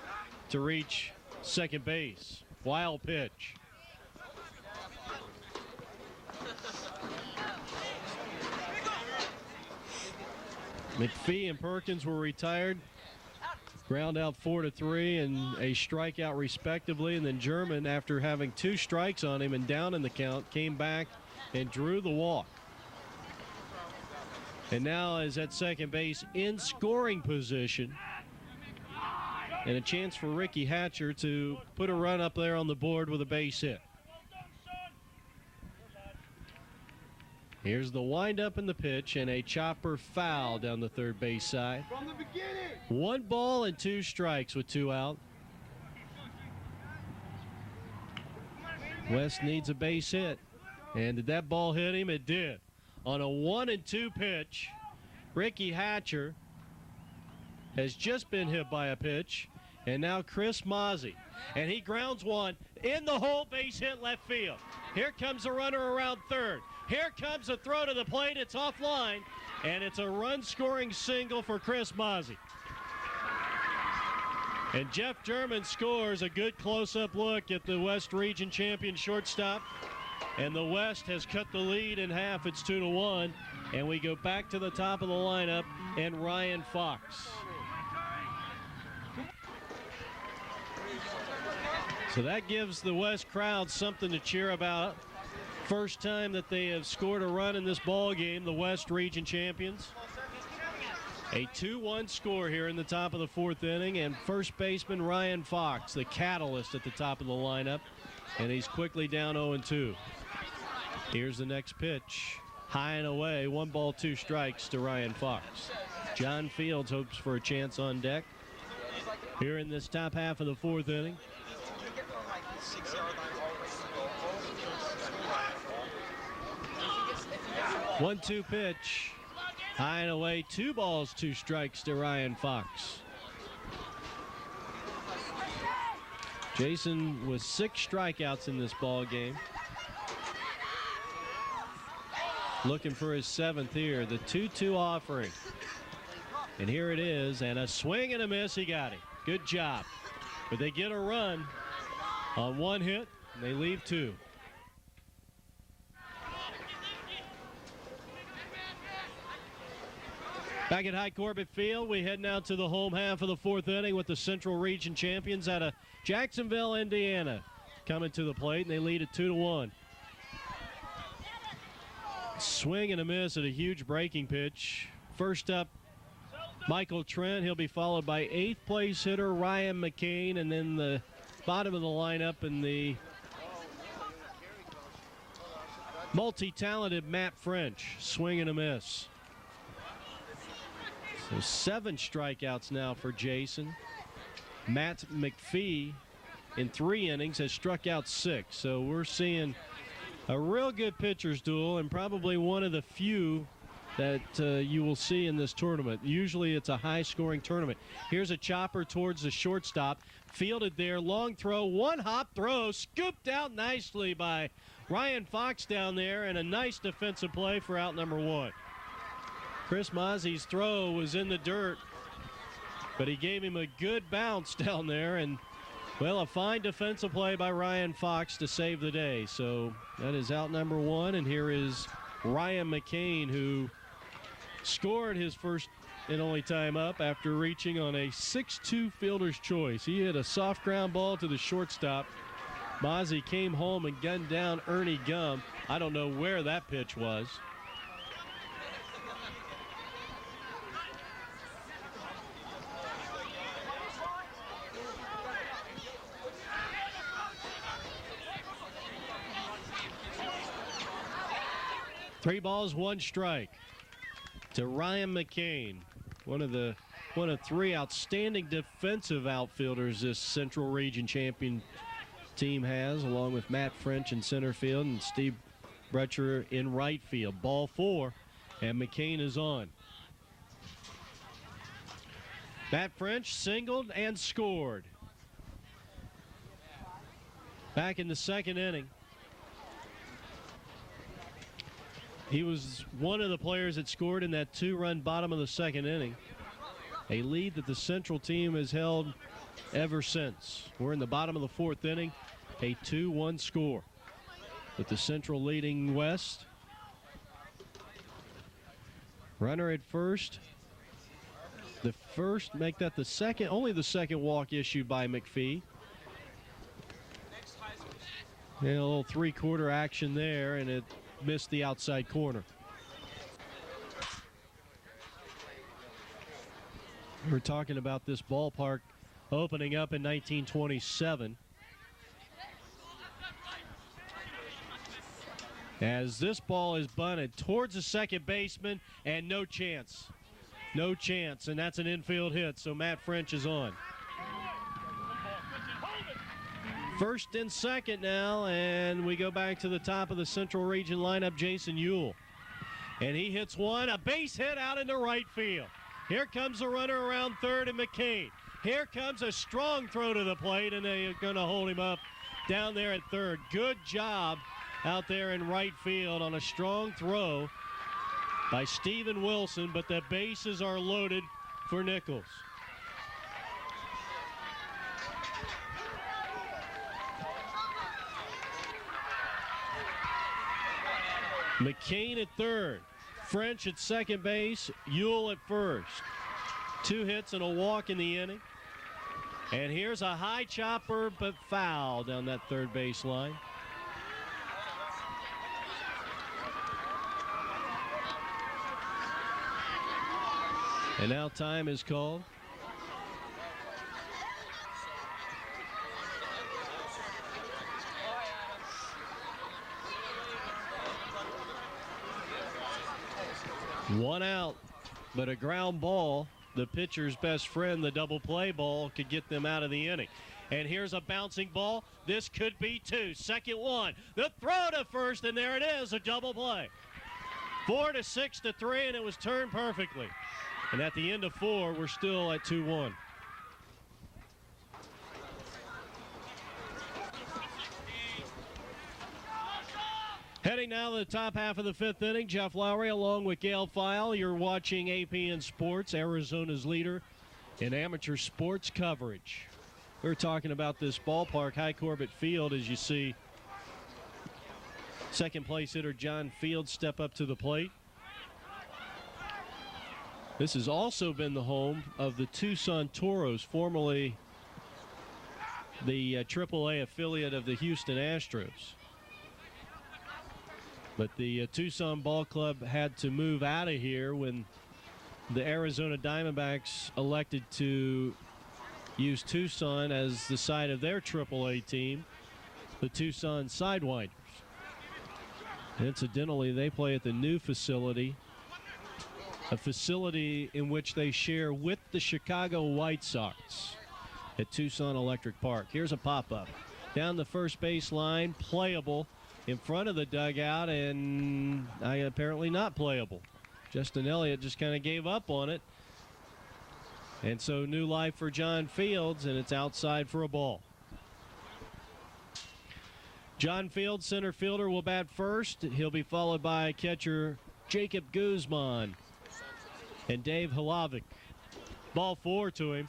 to reach second base. Wild pitch. McPhee and Perkins were retired. Ground out 4-3 and a strikeout respectively. And then German, after having 2 strikes on him and down in the count, came back and drew the walk. And now is at second base in scoring position. And a chance for Ricky Hatcher to put a run up there on the board with a base hit. Here's the windup in the pitch, and a chopper foul down the third base side. From the beginning. 1 ball and 2 strikes with 2 out. West needs a base hit. And did that ball hit him? It did. On a 1-2 pitch, Ricky Hatcher has just been hit by a pitch. And now Chris Mozzie. And he grounds one in the hole, base hit left field. Here comes a runner around third. Here comes a throw to the plate. It's offline, and it's a run-scoring single for Chris Mozzie. And Jeff German scores a good close-up look at the West Region champion shortstop. And the West has cut the lead in half. It's 2-1. And we go back to the top of the lineup and Ryan Fox. So that gives the West crowd something to cheer about. First time that they have scored a run in this ball game, the West Region champions. A 2-1 score here in the top of the fourth inning, and first baseman Ryan Fox, the catalyst at the top of the lineup, and he's quickly down 0-2. Here's the next pitch. High and away, 1 ball, 2 strikes to Ryan Fox. John Fields hopes for a chance on deck here in this top half of the fourth inning. One-two pitch. High and away, 2 balls, 2 strikes to Ryan Fox. Jason with 6 strikeouts in this ball game. Looking for his 7th here. The 2-2 offering. And here it is, and a swing and a miss. He got it. Good job. But they get a run on 1 hit, and they leave 2. Back at High Corbett Field, we head now to the home half of the fourth inning with the Central Region champions out of Jacksonville, Indiana, coming to the plate, and they lead at 2-1. Swing and a miss at a huge breaking pitch. First up, Michael Trent. He'll be followed by 8th place hitter Ryan McCain, and then the bottom of the lineup and the multi-talented Matt French. Swing and a miss. So 7 strikeouts now for Jason. Matt McPhee in 3 innings has struck out 6. So we're seeing a real good pitcher's duel, and probably one of the few that you will see in this tournament. Usually it's a high-scoring tournament. Here's a chopper towards the shortstop. Fielded there, long throw, 1-hop throw, scooped out nicely by Ryan Fox down there, and a nice defensive play for out number 1. Chris Mozzie's throw was in the dirt, but he gave him a good bounce down there, and, well, a fine defensive play by Ryan Fox to save the day. So that is out number 1, and here is Ryan McCain, who scored his first and only time up after reaching on a 6-2 fielder's choice. He hit a soft ground ball to the shortstop. Mozzie came home and gunned down Ernie Gum. I don't know where that pitch was. Three balls, 1 strike to Ryan McCain, one of 3 outstanding defensive outfielders this Central Region champion team has, along with Matt French in center field and Steve Bretcher in right field. Ball 4, and McCain is on. Matt French singled and scored. Back in the second inning. He was one of the players that scored in that 2-run bottom of the second inning. A lead that the Central team has held ever since. We're in the bottom of the fourth inning. A 2-1 score with the Central leading West. Runner at first. The first, make that the second, only the second walk issued by McPhee. And a little 3-quarter action there, and it missed the outside corner. We're talking about this ballpark opening up in 1927. As this ball is bunted towards the second baseman, and no chance. No chance, and that's an infield hit, so Matt French is on. First and second now, and we go back to the top of the Central Region lineup, Jason Ewell. And he hits one, a base hit out into right field. Here comes the runner around third, and McCain. Here comes a strong throw to the plate, and they're going to hold him up down there at third. Good job out there in right field on a strong throw by Steven Wilson, but the bases are loaded for Nichols. McCain at third. French at second base. Ewell at first. 2 hits and a walk in the inning. And here's a high chopper, but foul down that third base line. And now time is called. One out, but a ground ball, the pitcher's best friend, the double play ball, could get them out of the inning. And here's a bouncing ball. This could be 2. Second one. The throw to first, and there it is, a double play. 4-6-3, and it was turned perfectly. And at the end of 4, we're still at 2-1. Heading now to the top half of the 5th inning, Jeff Lowry along with Gail File. You're watching APN Sports, Arizona's leader in amateur sports coverage. We're talking about this ballpark, High Corbett Field, as you see second place hitter John Field step up to the plate. This has also been the home of the Tucson Toros, formerly the AAA affiliate of the Houston Astros. But the Tucson Ball Club had to move out of here when the Arizona Diamondbacks elected to use Tucson as the site of their AAA team, the Tucson Sidewinders. Incidentally, they play at the new facility, a facility in which they share with the Chicago White Sox at Tucson Electric Park. Here's a pop-up. Down the first base line, playable in front of the dugout, and apparently not playable. Justin Elliott just kind of gave up on it. And so new life for John Fields, and it's outside for a ball. John Fields, center fielder, will bat first. He'll be followed by catcher Jacob Guzman and Dave Halavic. Ball 4 to him.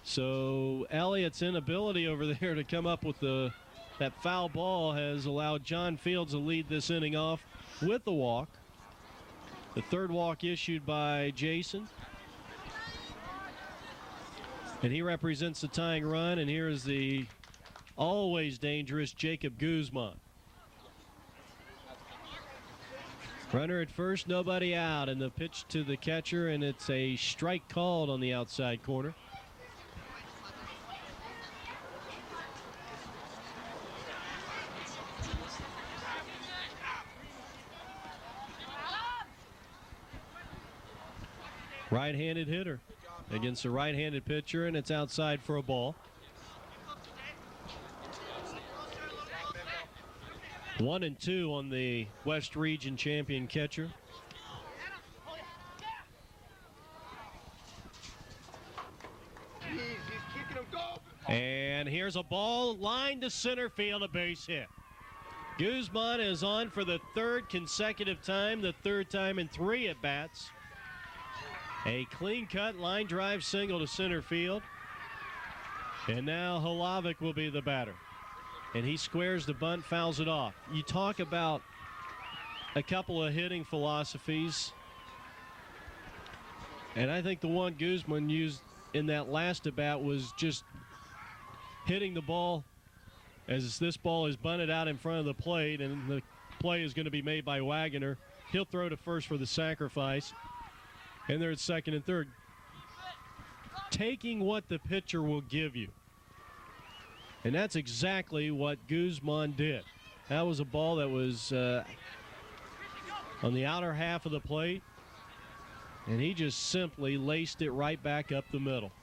So Elliott's inability over there to come up with that foul ball has allowed John Fields to lead this inning off with the walk. The third walk issued by Jason. And he represents the tying run, and here is the always dangerous Jacob Guzman. Runner at first, nobody out, and the pitch to the catcher, and it's a strike called on the outside corner. Right-handed hitter against a right-handed pitcher, and it's outside for a ball. 1-2 on the West Region champion catcher. And here's a ball lined to center field, a base hit. Guzman is on for the third consecutive time, the third time in 3 at-bats. A clean-cut line drive single to center field. And now Halavic will be the batter. And he squares the bunt, fouls it off. You talk about a couple of hitting philosophies. And I think the one Guzman used in that last at-bat was just hitting the ball as this ball is bunted out in front of the plate, and the play is going to be made by Wagoner. He'll throw to first for the sacrifice. And they're at second and third. Taking what the pitcher will give you. And that's exactly what Guzman did. That was a ball that was on the outer half of the plate. And he just simply laced it right back up the middle.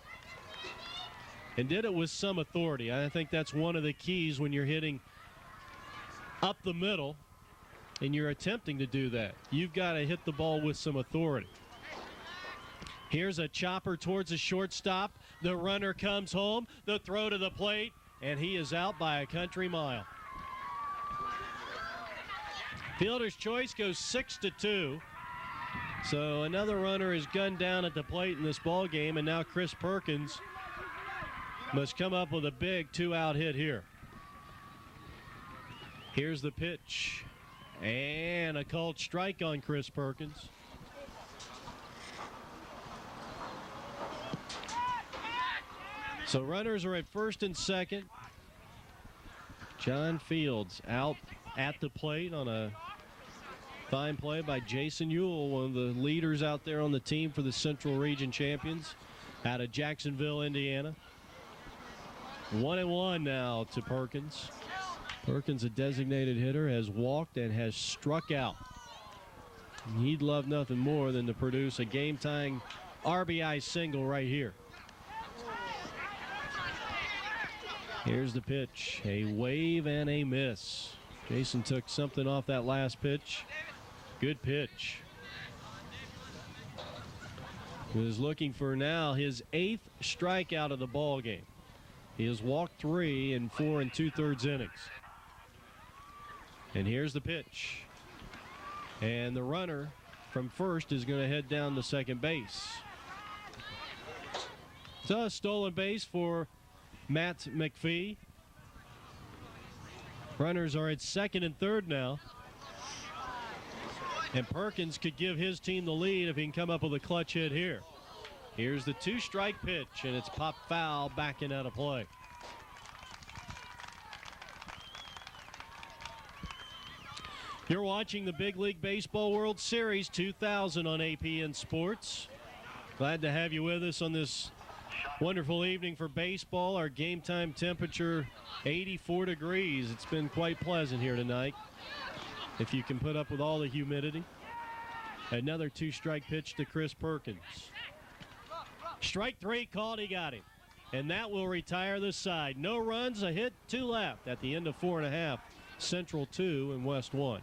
And did it with some authority. I think that's one of the keys when you're hitting up the middle and you're attempting to do that. You've got to hit the ball with some authority. Here's a chopper towards the shortstop. The runner comes home. The throw to the plate, and he is out by a country mile. Fielder's choice goes 6-2. So another runner is gunned down at the plate in this ball game, and now Chris Perkins must come up with a big 2-out hit here. Here's the pitch. And a called strike on Chris Perkins. So runners are at first and second. John Fields out at the plate on a fine play by Jason Ewell, one of the leaders out there on the team for the Central Region champions out of Jacksonville, Indiana. 1-1 now to Perkins. Perkins, a designated hitter, has walked and has struck out. He'd love nothing more than to produce a game-tying RBI single right here. Here's the pitch, a wave and a miss. Jason took something off that last pitch. Good pitch. He is looking for now his 8th strikeout of the ball game. He has walked 3 in 4 2/3 innings. And here's the pitch. And the runner from first is going to head down to second base. So a stolen base for Matt McPhee. Runners are at second and third now. And Perkins could give his team the lead if he can come up with a clutch hit here. Here's the 2-strike pitch, and it's popped foul, backing out of play. You're watching the Big League Baseball World Series 2000 on APN Sports. Glad to have you with us on this wonderful evening for baseball. Our game time temperature 84 degrees. It's been quite pleasant here tonight, if you can put up with all the humidity. Another 2-strike pitch to Chris Perkins. Strike 3 called, he got him. And that will retire the side. No runs, a hit, 2 left at the end of 4 1/2. Central 2 and West 1.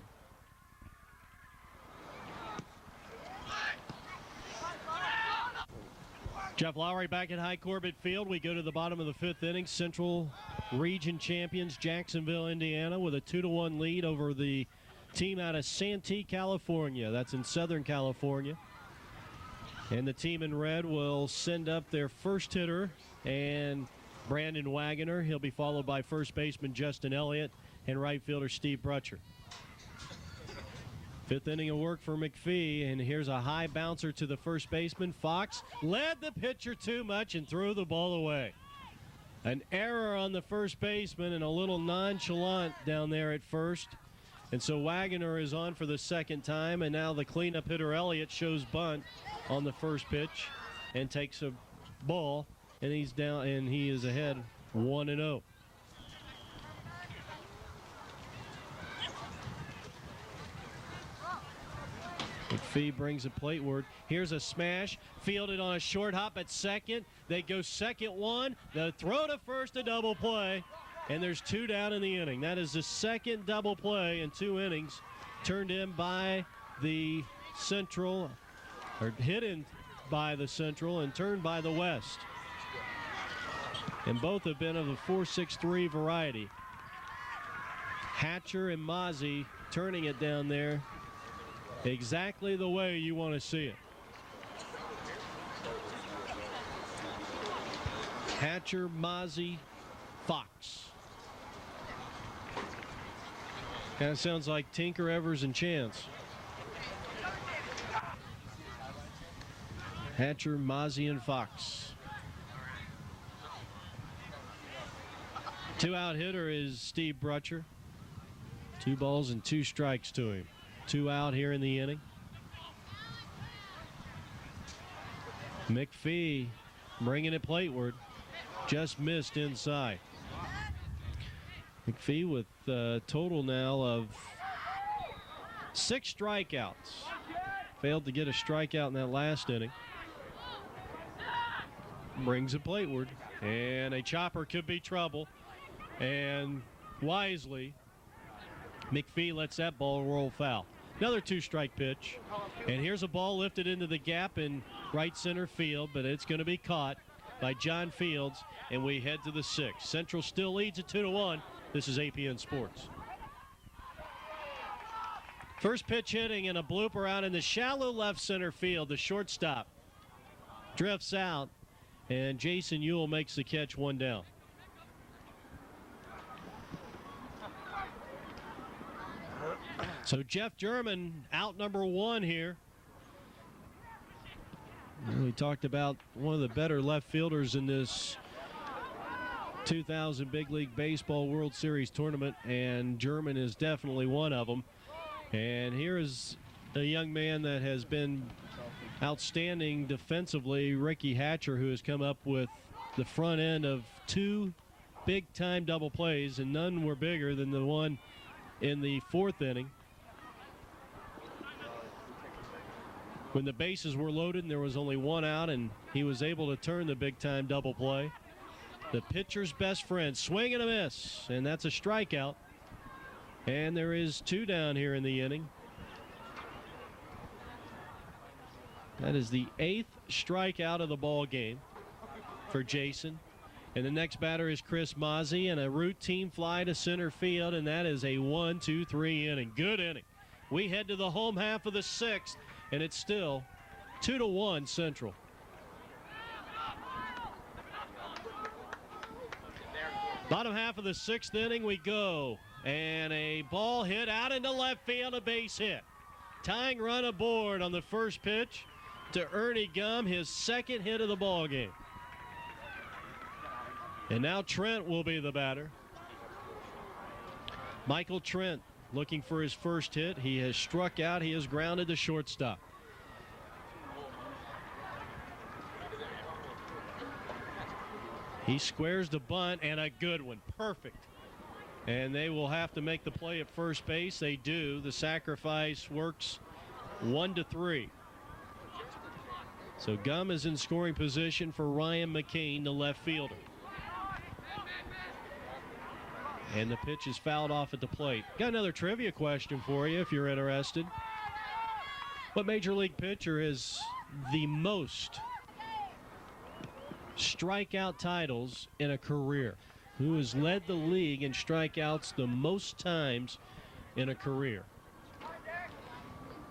Jeff Lowry back at High Corbett Field. We go to the bottom of the 5th inning. Central Region champions Jacksonville, Indiana, with a 2-1 lead over the team out of Santee, California. That's in Southern California. And the team in red will send up their first hitter, and Brandon Wagoner. He'll be followed by first baseman Justin Elliott and right fielder Steve Brutcher. 5th inning of work for McPhee, and here's a high bouncer to the first baseman. Fox led the pitcher too much and threw the ball away. An error on the first baseman and a little nonchalant down there at first. And so Wagoner is on for the second time, and now the cleanup hitter Elliott shows bunt on the first pitch and takes a ball, and he's down, and he is ahead 1-0. McPhee brings it plateward. Here's a smash, fielded on a short hop at second. They go second one, the throw to first, a double play, and there's 2 down in the inning. That is the second double play in 2 innings, turned in by the Central, or hit in by the Central and turned by the West. And both have been of the 4-6-3 variety. Hatcher and Mozzie turning it down there exactly the way you want to see it. Hatcher, Mozzie, Fox. Kind of sounds like Tinker, Evers, and Chance. Hatcher, Mozzie, and Fox. 2-out hitter is Steve Brutcher. 2 balls and 2 strikes to him. 2 out here in the inning. McPhee bringing it plateward. Just missed inside. McPhee with a total now of 6 strikeouts. Failed to get a strikeout in that last inning. Brings it plateward. And a chopper could be trouble. And wisely, McPhee lets that ball roll foul. Another 2-strike pitch. And here's a ball lifted into the gap in right center field, but it's going to be caught by John Fields, and we head to the 6th. Central still leads at 2-1. This is APN Sports. First pitch hitting and a blooper out in the shallow left center field. The shortstop drifts out, and Jason Ewell makes the catch, 1 down. So Jeff German out number one here. We talked about one of the better left fielders in this 2000 Big League Baseball World Series tournament, and German is definitely one of them. And here is a young man that has been outstanding defensively, Ricky Hatcher, who has come up with the front end of 2 big-time double plays, and none were bigger than the one in the 4th inning. When the bases were loaded and there was only 1 out, and he was able to turn the big-time double play. The pitcher's best friend, swing and a miss, and that's a strikeout. And there is 2 down here in the inning. That is the 8th strikeout of the ball game for Jason. And the next batter is Chris Mozzie, and a routine fly to center field, and that is a 1-2-3 inning. Good inning. We head to the home half of the 6th, and it's still 2-1 Central. Bottom half of the 6th inning we go, and a ball hit out into left field, a base hit. Tying run aboard on the first pitch to Ernie Gum, his 2nd hit of the ball game. And now Trent will be the batter. Michael Trent looking for his first hit. He has struck out. He has grounded the shortstop. He squares the bunt, and a good one. Perfect. And they will have to make the play at first base. They do. The sacrifice works 1-3. So Gum is in scoring position for Ryan McCain, the left fielder. And the pitch is fouled off at the plate. Got another trivia question for you if you're interested. What major league pitcher has the most strikeout titles in a career? Who has led the league in strikeouts the most times in a career?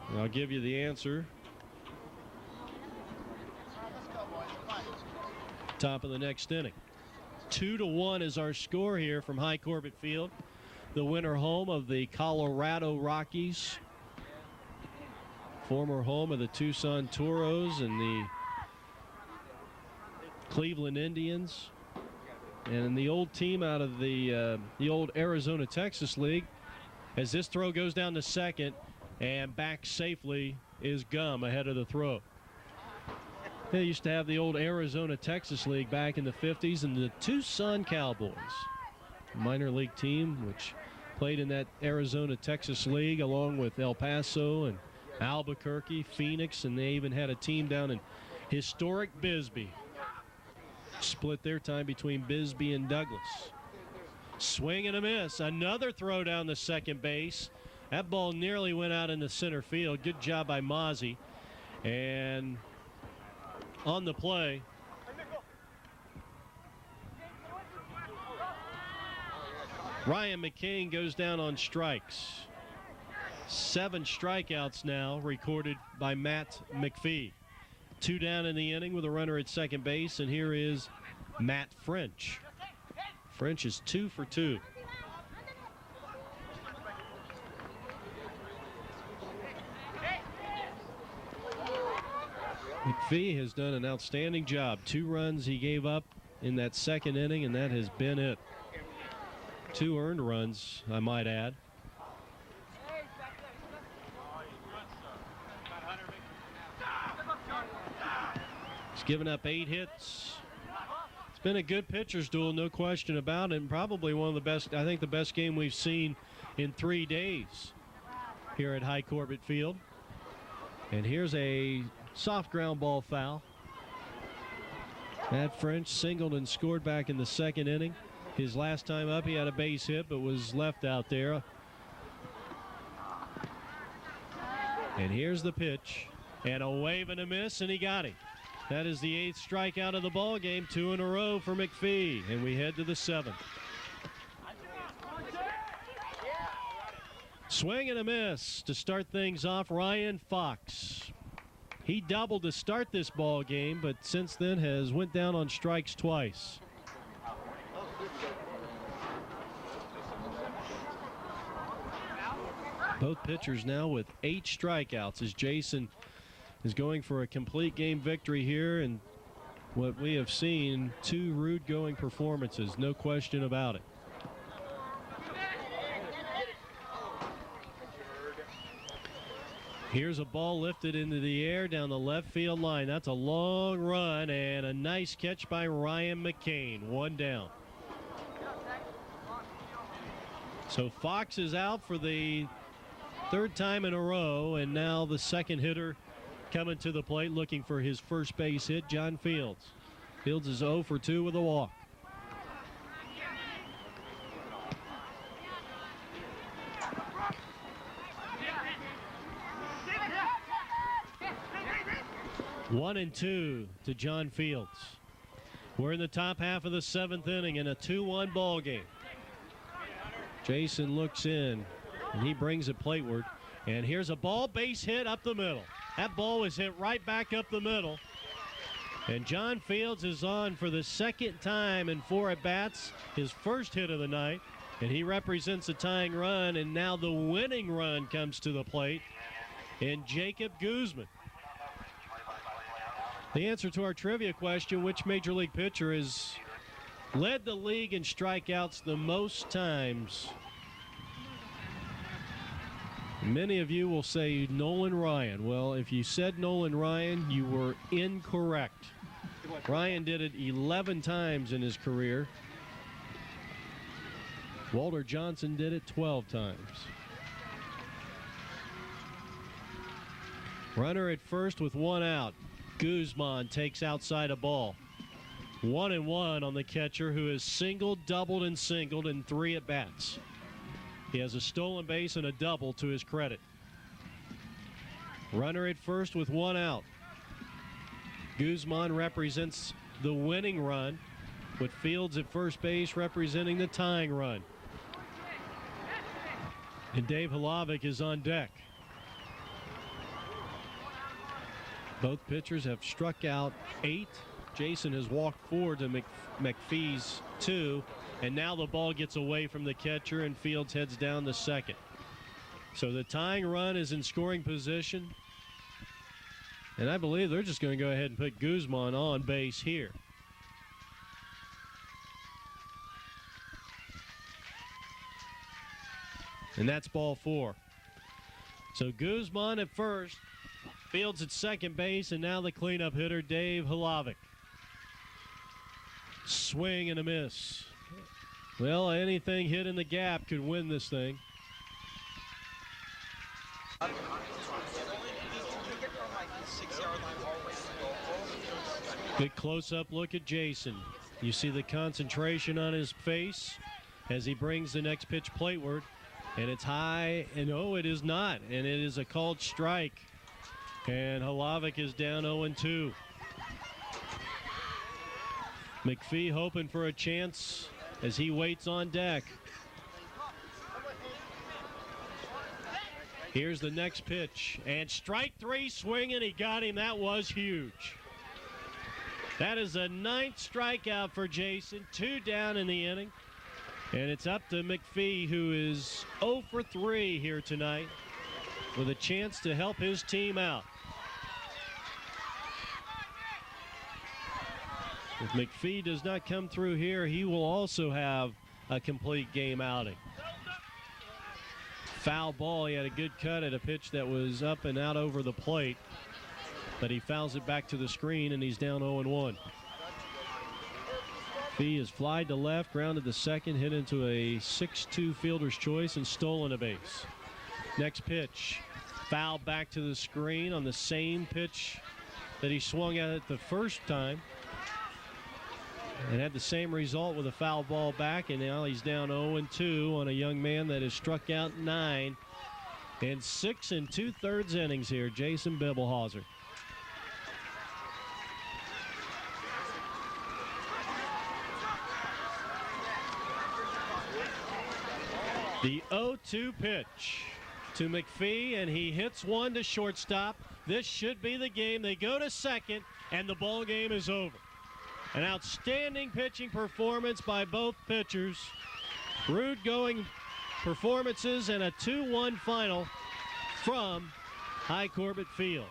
And I'll give you the answer. Top of the next inning. 2-1 is our score here from High Corbett Field, the winter home of the Colorado Rockies, former home of the Tucson Toros and the Cleveland Indians, and the old team out of the old Arizona Texas League. As this throw goes down to second and back safely is Gum ahead of the throw. They used to have the old Arizona Texas League back in the 50s, and the Tucson Cowboys, a minor league team which played in that Arizona Texas League along with El Paso and Albuquerque, Phoenix, and they even had a team down in historic Bisbee. Split their time between Bisbee and Douglas. Swing and a miss. Another throw down the second base. That ball nearly went out into center field. Good job by Mozzie. And on the play, Ryan McCain goes down on strikes. 7 strikeouts now recorded by Matt McPhee. 2 down in the inning with a runner at second base, and here is Matt French. French is 2 for 2. McPhee has done an outstanding job. 2 runs he gave up in that second inning, and that has been it. 2 earned runs, I might add. He's given up 8 hits. It's been a good pitcher's duel, no question about it, and probably one of the best, I think the best game we've seen in 3 days here at High Corbett Field. And here's a soft ground ball foul. Matt French singled and scored back in the second inning. His last time up, he had a base hit but was left out there. And here's the pitch, and a wave and a miss, and he got him. That is the 8th strikeout of the ball game, 2 in a row for McPhee, and we head to the 7th. Swing and a miss to start things off. Ryan Fox. He doubled to start this ball game, but since then has went down on strikes twice. Both pitchers now with 8 strikeouts as Jason is going for a complete game victory here, and what we have seen, 2 rude going performances, no question about it. Here's a ball lifted into the air down the left field line. That's a long run and a nice catch by Ryan McCain. 1 down. So Fox is out for the 3rd time in a row, and now the second hitter coming to the plate looking for his first base hit, John Fields. Fields is 0 for 2 with a walk. One and 2 to John Fields. We're in the top half of the 7th inning in a 2-1 ball game. Jason looks in, and he brings it plateward. And here's a ball, base hit up the middle. That ball was hit right back up the middle. And John Fields is on for the 2nd time in 4 at-bats, his first hit of the night. And he represents a tying run, and now the winning run comes to the plate in Jacob Guzman. The answer to our trivia question, which Major League pitcher has led the league in strikeouts the most times? Many of you will say Nolan Ryan. Well, if you said Nolan Ryan, you were incorrect. Ryan did it 11 times in his career. Walter Johnson did it 12 times. Runner at first with 1 out. Guzman takes outside a ball. 1-1 on the catcher, who has singled, doubled, and singled in 3 at-bats. He has a stolen base and a double to his credit. Runner at first with 1 out. Guzman represents the winning run, with Fields at first base representing the tying run. And Dave Hlavik is on deck. Both pitchers have struck out 8. Jason has walked 4 to McPhee's 2. And now the ball gets away from the catcher, and Fields heads down to second. So the tying run is in scoring position. And I believe they're just going to go ahead and put Guzman on base here. And that's ball 4. So Guzman at first, Fields at second base, and now the cleanup hitter, Dave Hlavik. Swing and a miss. Well, anything hit in the gap could win this thing. Good close-up look at Jason. You see the concentration on his face as he brings the next pitch plateward. And it's high, and no, it is not. And it is a called strike. And Hlavik is down 0-2. McPhee hoping for a chance as he waits on deck. Here's the next pitch, and strike 3, swinging. He got him. That was huge. That is a 9th strikeout for Jason. 2 down in the inning. And it's up to McPhee, who is 0 for 3 here tonight, with a chance to help his team out. If McPhee does not come through here, he will also have a complete game outing. Foul ball. He had a good cut at a pitch that was up and out over the plate, but he fouls it back to the screen, and he's down 0-1. Fee is flied to left, grounded to second, hit into a 6-2 fielder's choice, and stolen a base. Next pitch, foul back to the screen on the same pitch that he swung at it the first time, and had the same result with a foul ball back, and now he's down 0-2 on a young man that has struck out 9 in 6 2/3 innings here, Jason Bibelhauser. The 0-2 pitch to McPhee, and he hits one to shortstop. This should be the game. They go to second, and the ball game is over. An outstanding pitching performance by both pitchers. Rude going performances and a 2-1 final from High Corbett Field.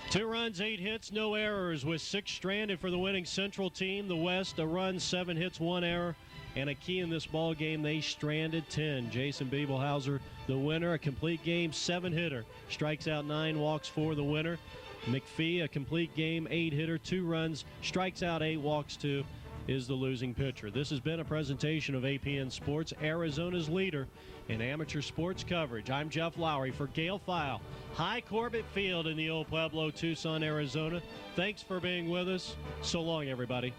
2 runs, 8 hits, no errors, with 6 stranded for the winning Central team. The West, a run, 7 hits, 1 error, and a key in this ball game, they stranded 10. Jason Biebelhauser, the winner, a complete game 7-hitter, strikes out 9, walks 4, the winner. McPhee, a complete game 8-hitter, 2 runs, strikes out 8, walks 2, is the losing pitcher. This has been a presentation of APN Sports, Arizona's leader in amateur sports coverage. I'm Jeff Lowry for Gale File, High Corbett Field in the Old Pueblo, Tucson, Arizona. Thanks for being with us. So long, everybody.